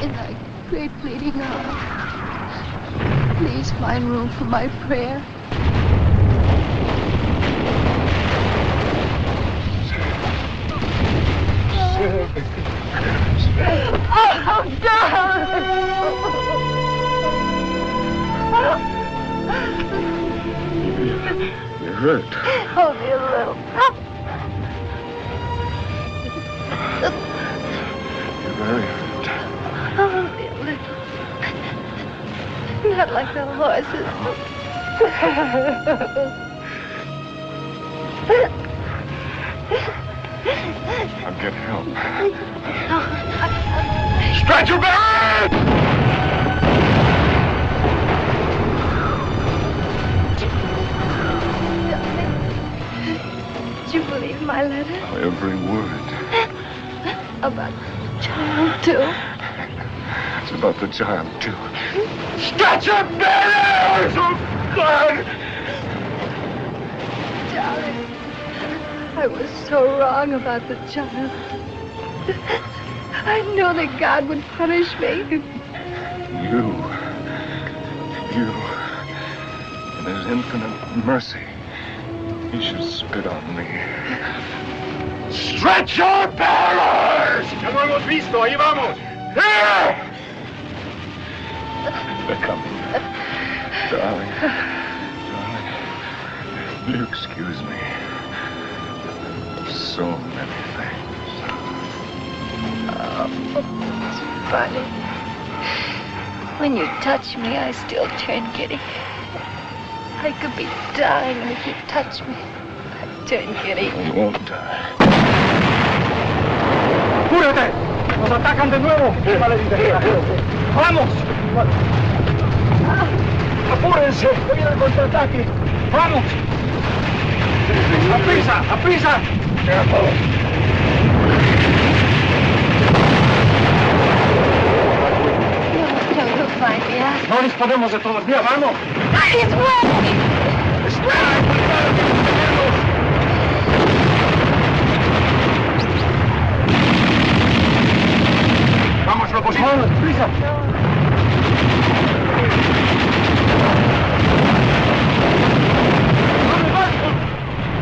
In thy great pleading hour, please find room for my prayer. Oh, You're hurt. Only a little. You're very hurt. Only a little. Not like the horses. I'll get help. Stretcher bearer! Did you believe my letter? Every word. About the child, too? It's about the child, too. Stretcher bearers! Oh, God! Darling, I was so wrong about the child. I know that God would punish me. You. In his infinite mercy, he should spit on me. Stretcher bearers! Ya lo hemos visto, ahí vamos. Here! They're coming. Darling. Will you excuse me? So many things. Oh, it's funny. When you touch me, I still turn giddy. I could be dying, and if you touch me, I turn giddy. You won't die. ¡Apúrate! ¡Nos atacan de nuevo! ¡Vamos! ¡Apúrense! ¡Que viene el contraataque! ¡Vamos! ¡Aprisa! ¡Aprisa! You'll find me out. No disponemos de todos. ¡Mira, vamos! He's winning! ¡Vamos, lo posible! ¡Vamos, prisa!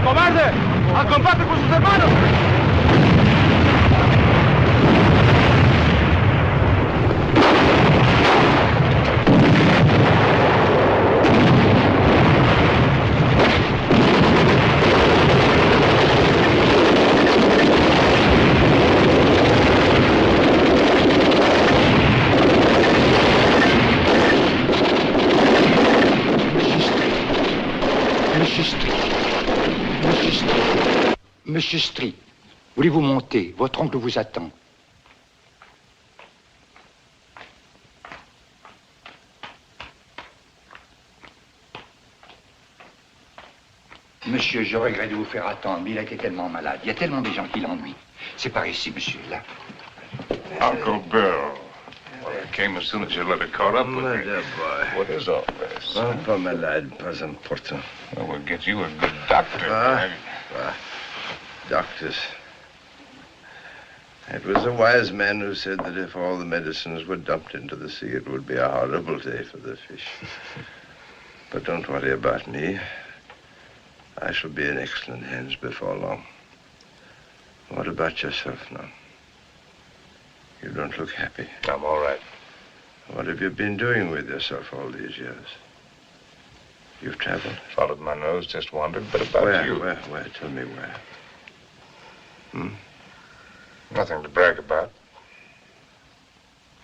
¡Cobarde! ¡Al combate con sus hermanos! Monsieur Street, voulez-vous monter? Votre oncle vous attend. Monsieur, je regrette de vous faire attendre, mais il a été tellement malade. Il y a tellement de gens qui l'ennuient. C'est par ici, monsieur, là. Uncle Bill. Well, I came as soon as your letter caught up with me. Dear boy. What is all this? Pas malade, pas important. Well, we'll get you a good doctor. Doctors. It was a wise man who said that if all the medicines were dumped into the sea, it would be a horrible day for the fish. But don't worry about me. I shall be in excellent hands before long. What about yourself now? You don't look happy. I'm all right. What have you been doing with yourself all these years? You've traveled? Followed my nose, just wandered, but about you. Where? Tell me where. Nothing to brag about.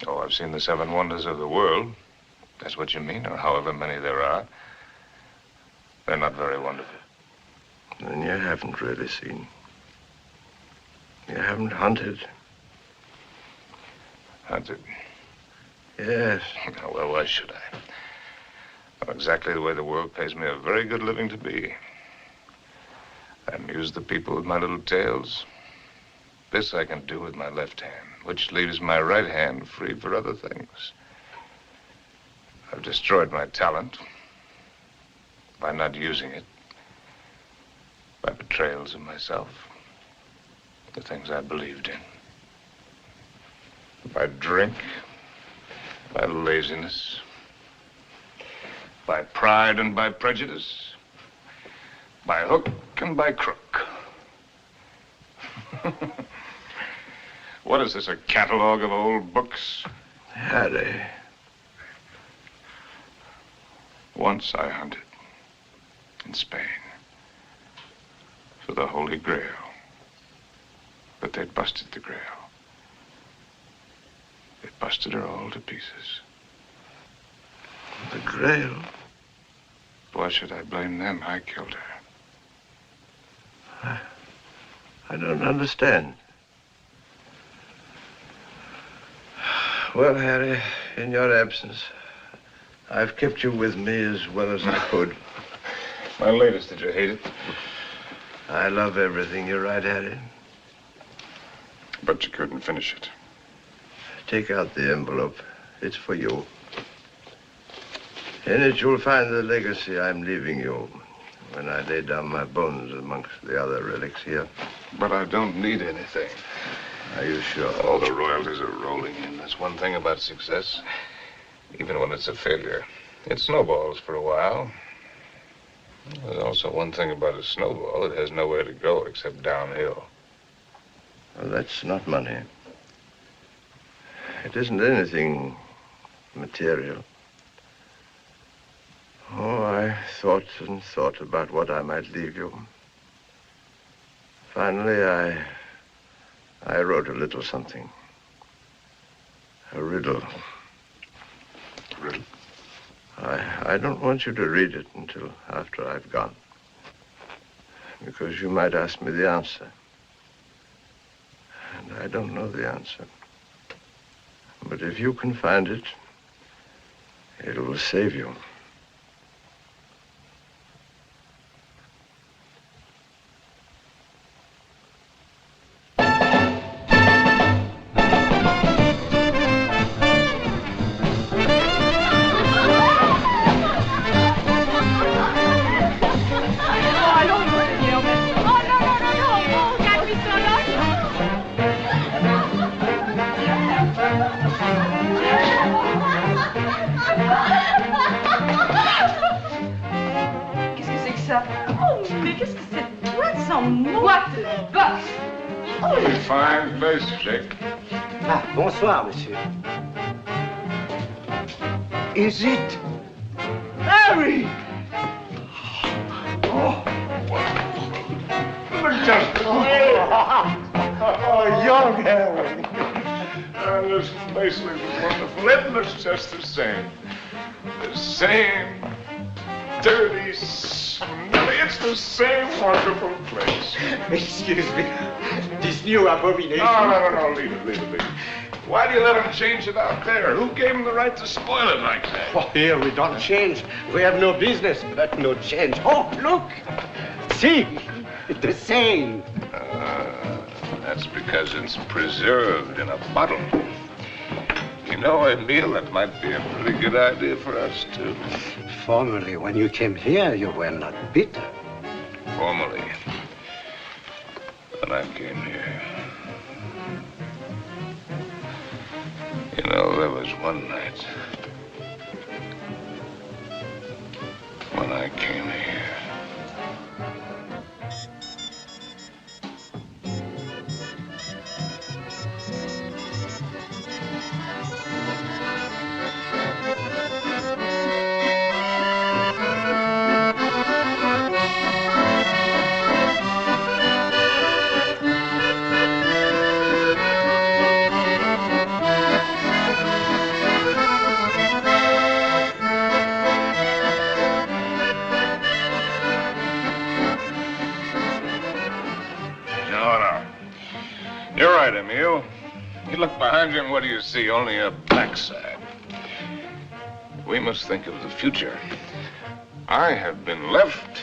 Oh, I've seen the 7 wonders of the world. That's what you mean, or however many there are. They're not very wonderful. Then you haven't really seen. You haven't hunted. Hunted? Yes. Well, why should I? I'm exactly the way the world pays me a very good living to be. I amuse the people with my little tales. This I can do with my left hand, which leaves my right hand free for other things. I've destroyed my talent by not using it, by betrayals of myself, the things I believed in, by drink, by laziness, by pride and by prejudice, by hook and by crook. What is this, a catalog of old books? Harry. Once I hunted in Spain for the Holy Grail, but they busted the Grail. They busted her all to pieces. The Grail? Why should I blame them? I killed her. I don't understand. Well, Harry, in your absence, I've kept you with me as well as I could. My latest, did you hate it? I love everything you write, Harry. But you couldn't finish it. Take out the envelope. It's for you. In it, you'll find the legacy I'm leaving you when I lay down my bones amongst the other relics here. But I don't need anything. Are you sure? All the royalties are rolling in. That's one thing about success. Even when it's a failure, it snowballs for a while. There's also one thing about a snowball. It has nowhere to go except downhill. Well, that's not money. It isn't anything material. Oh, I thought and thought about what I might leave you. Finally, I wrote a little something. A riddle. Riddle? I don't want you to read it until after I've gone. Because you might ask me the answer. And I don't know the answer. But if you can find it, it will save you. Fine place, Jake. Ah, bonsoir, monsieur. Is it Harry? Oh, young Harry. And this place looks wonderful. It looks just the same. The same dirty, smelly. It's the same wonderful place. Excuse me. This new abomination. No. Leave it. Why do you let him change it out there? Who gave him the right to spoil it like that? Oh, here we don't change. We have no business, but no change. Oh, look. See, the same. That's because it's preserved in a bottle. You know, Emile, that might be a pretty good idea for us, too. Formerly, when you came here, you were not bitter. Formerly, when I came here. You know, there was one night when I came here. You look behind you and what do you see? Only a backside. We must think of the future. I have been left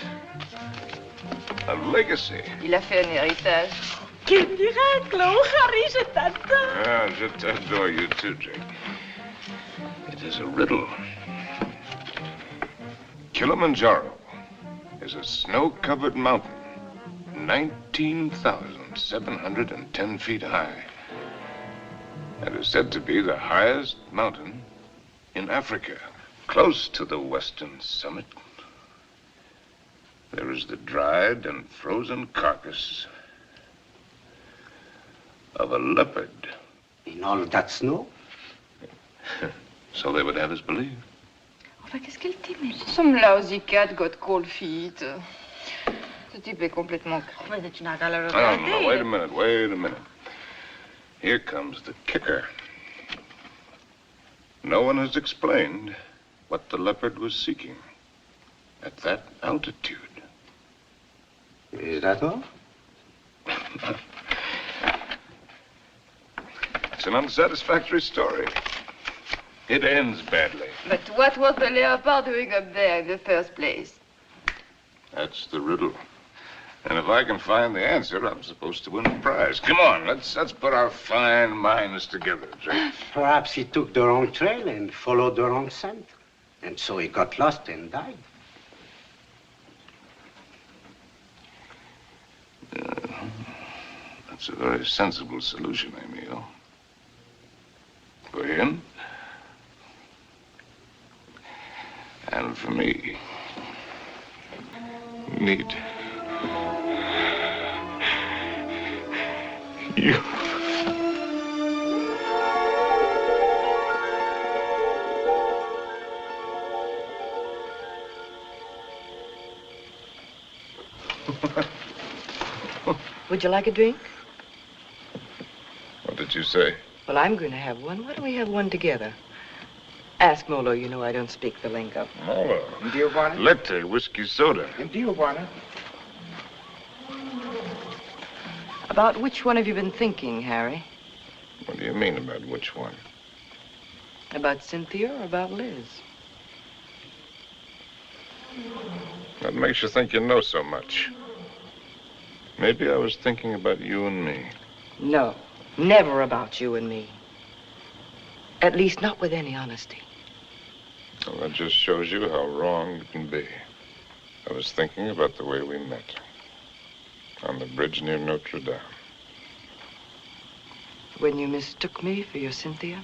a legacy. Il a fait un héritage. Quel miracle! Oh, Harry, je t'adore. Ah, je t'adore you too, Jake. It is a riddle. Kilimanjaro is a snow-covered mountain, 19,710 feet high. It is said to be the highest mountain in Africa. Close to the western summit, there is the dried and frozen carcass of a leopard. In all that snow? So they would have us believe. Enfin, qu'est-ce qu'elle t'aimait? Some lousy cat got cold feet. Ce type est complètement... Mais tu n'as qu'à le No, regarder. wait a minute. Here comes the kicker. No one has explained what the leopard was seeking at that altitude. Is that all? It's an unsatisfactory story. It ends badly. But what was the leopard doing up there in the first place? That's the riddle. And if I can find the answer, I'm supposed to win a prize. Come on, let's put our fine minds together, Jake. Perhaps he took the wrong trail and followed the wrong scent. And so he got lost and died. That's a very sensible solution, Emil. For him. And for me. Need you. Would you like a drink? What did you say? Well, I'm going to have one. Why don't we have one together? Ask Molo. You know I don't speak the lingo. Molo. Dio buona? Latte, whiskey soda. Dio buona? About which one have you been thinking, Harry? What do you mean about which one? About Cynthia or about Liz? What makes you think you know so much? Maybe I was thinking about you and me. No, never about you and me. At least not with any honesty. Well, that just shows you how wrong it can be. I was thinking about the way we met. On the bridge near Notre Dame. When you mistook me for your Cynthia?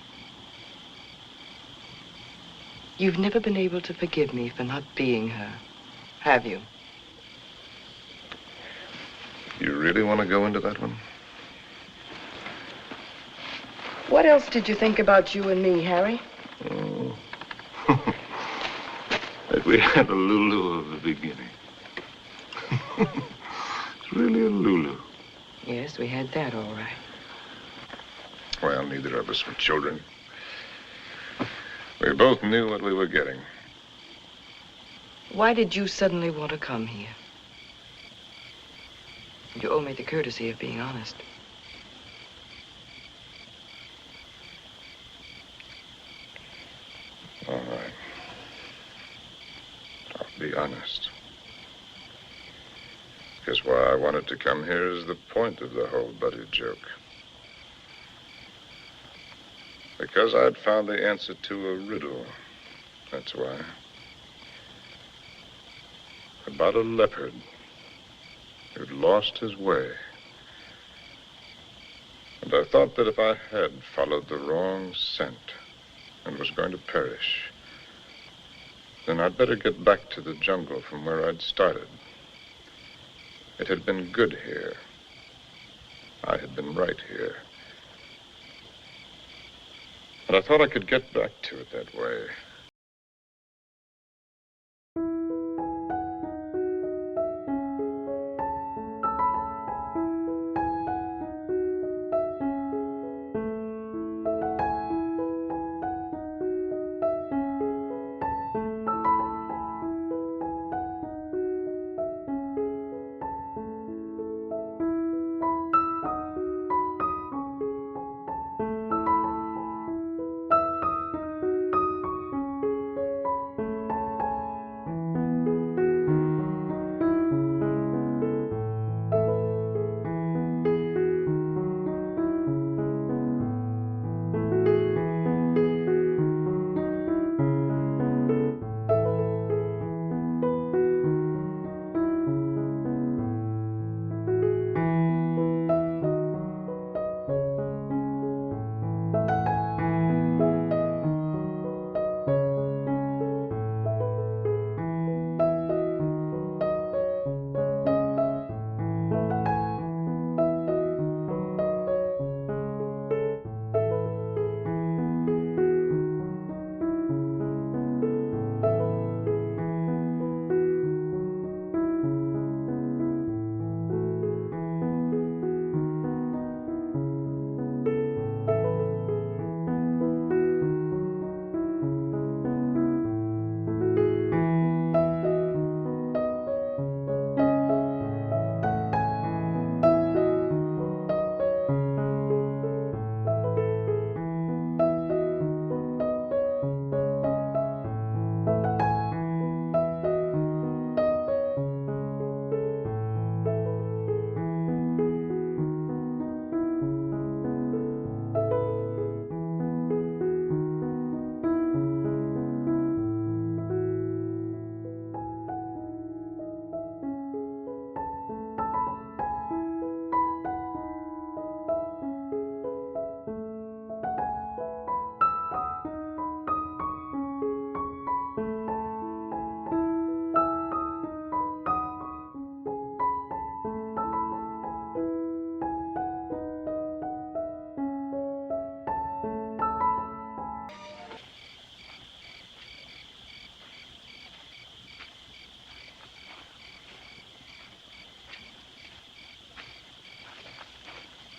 You've never been able to forgive me for not being her, have you? You really want to go into that one? What else did you think about you and me, Harry? Oh. That we had a Lulu of the beginning. It's really a Lulu. Yes, we had that all right. Well, neither of us were children. We both knew what we were getting. Why did you suddenly want to come here? You owe me the courtesy of being honest. All right. I'll be honest. Because why I wanted to come here is the point of the whole buddy joke. Because I'd found the answer to a riddle. That's why. About a leopard who'd lost his way. And I thought that if I had followed the wrong scent and was going to perish, then I'd better get back to the jungle from where I'd started. It had been good here. I had been right here. And I thought I could get back to it that way.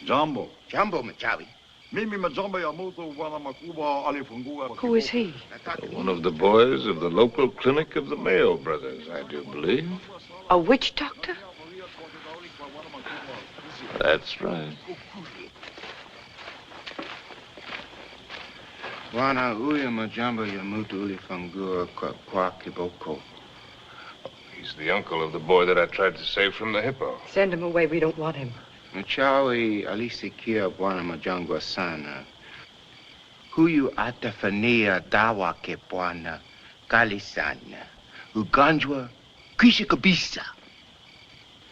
Jumbo. Jumbo Machawi. Who is he? One of the boys of the local clinic of the Mayo brothers, I do believe. A witch doctor? That's right. Wana uya majamba ya mutu uli fangua kwa kiboko. He's the uncle of the boy that I tried to save from the hippo. Send him away. We don't want him. Machawi alisikia bwana majangwa sana. Huyu atafania dawa ke bwana kali sana. Ugonjwa kisha kabisa.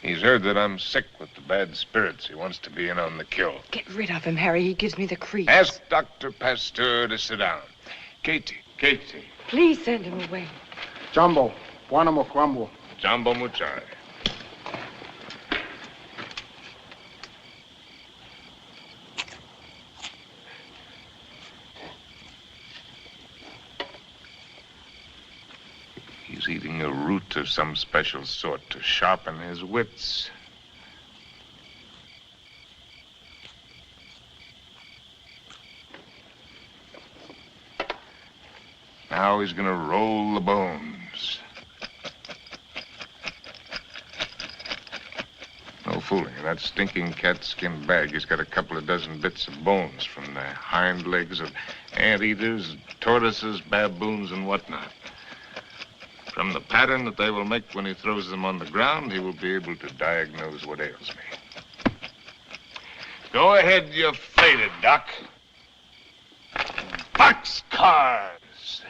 He's heard that I'm sick with the bad spirits. He wants to be in on the kill. Get rid of him, Harry. He gives me the creeps. Ask Dr. Pasteur to sit down. Katie. Please send him away. Jumbo, bwana mokwambo. Jumbo Muchai. He's eating a root of some special sort to sharpen his wits. Now he's gonna roll the bones. No fooling. In that stinking cat-skin bag, he's got a couple of dozen bits of bones from the hind legs of anteaters, tortoises, baboons, and whatnot. From the pattern that they will make when he throws them on the ground, he will be able to diagnose what ails me. Go ahead, you faded, Doc. Boxcars!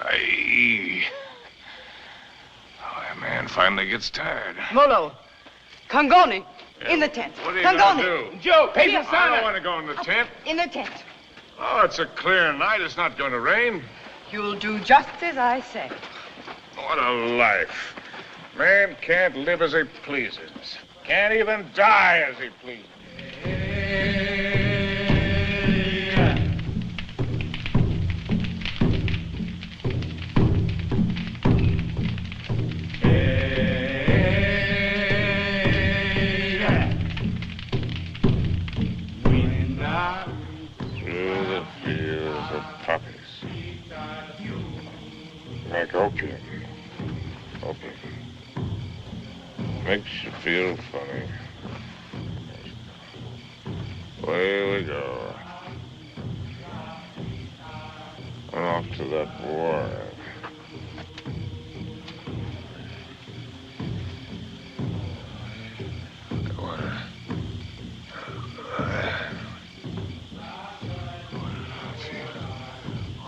Aye. Oh, a man finally gets tired. Molo, Kangoni, in the tent. What are you Kangoni. gonna do? Joe, I don't want to go in the tent. In the tent. Oh, it's a clear night. It's not going to rain. You'll do just as I say. What a life. Man can't live as he pleases. Can't even die as he pleases. Through the fields of poppies. Like opium. Opium. Makes you feel funny. Away we go. And off to that war.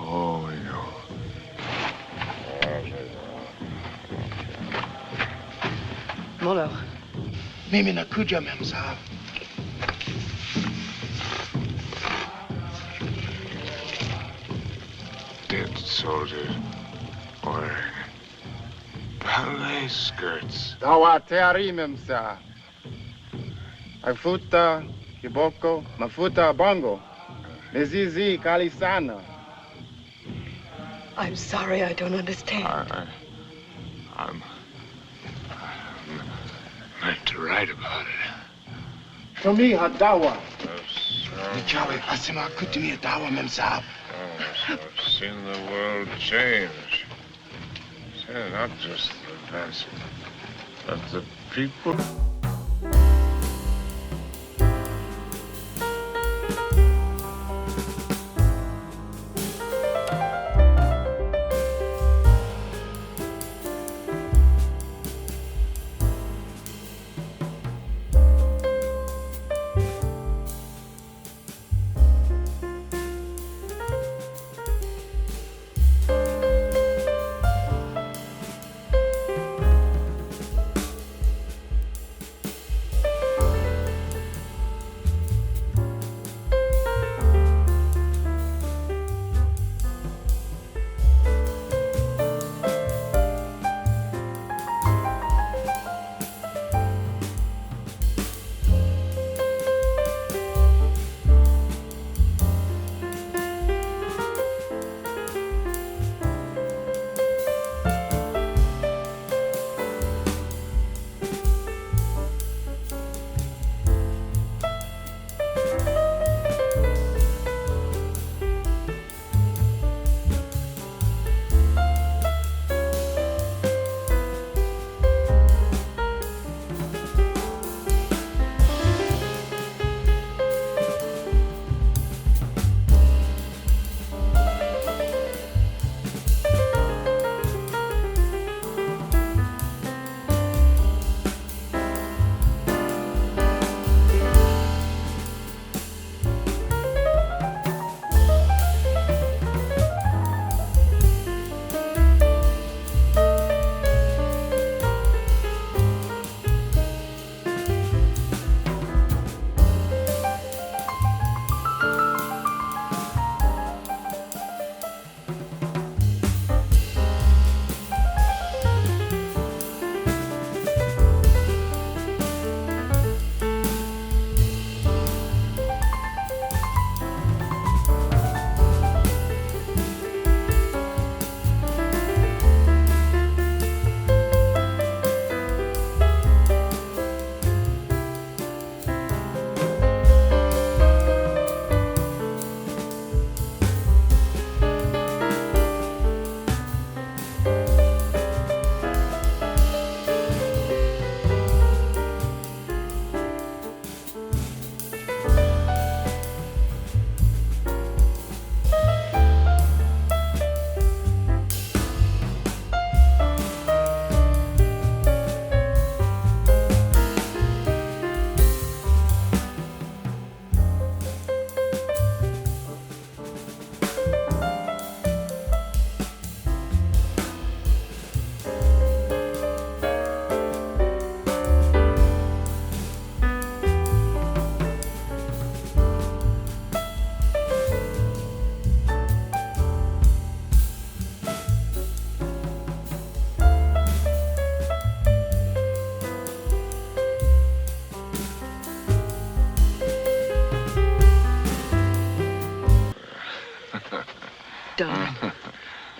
Oh, we go. Molo. Mimi nakuja memsahab. Dead soldiers wearing ballet skirts. Dawa teari memsa. Afuta kiboko, mafuta bongo. Mizizi kali sana. I'm sorry, I don't understand. I'm meant to write about it. To me, hadawa. Machawi asema kutumia dawa memsahab. I've seen the world change. Yeah, not just the past, but the people.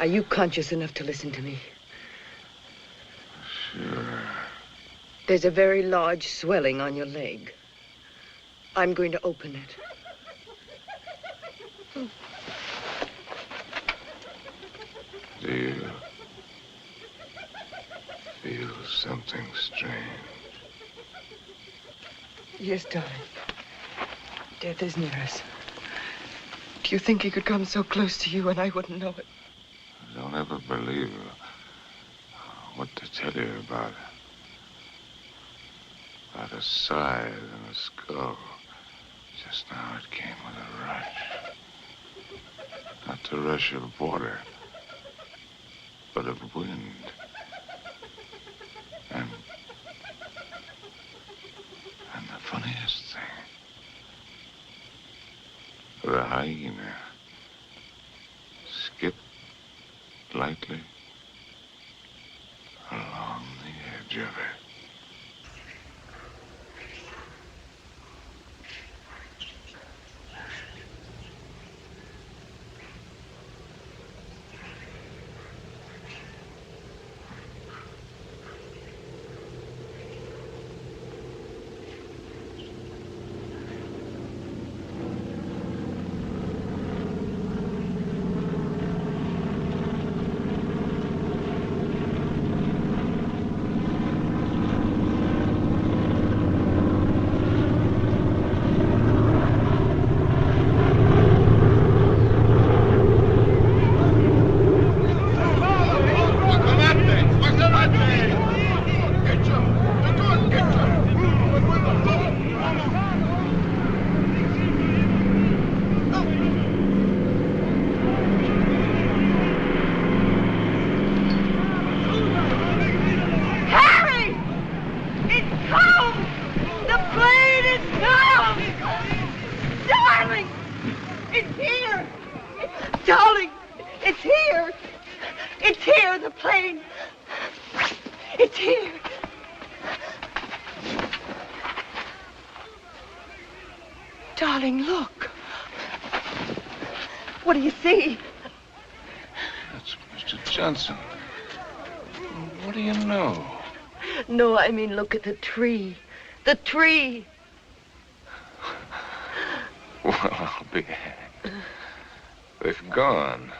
Are you conscious enough to listen to me? Sure. There's a very large swelling on your leg. I'm going to open it. Do you feel something strange? Yes, darling. Death is near us. Do you think he could come so close to you and I wouldn't know it? I don't ever believe what to tell you about a side and a skull. Just now it came with a rush. Not the rush of water, but of wind. And the funniest thing, the hyena skipped lightly along the edge of it. Darling, look. What do you see? That's Mr. Johnson. What do you know? No, I mean, look at the tree. The tree. Well, I'll be hanged. They've gone.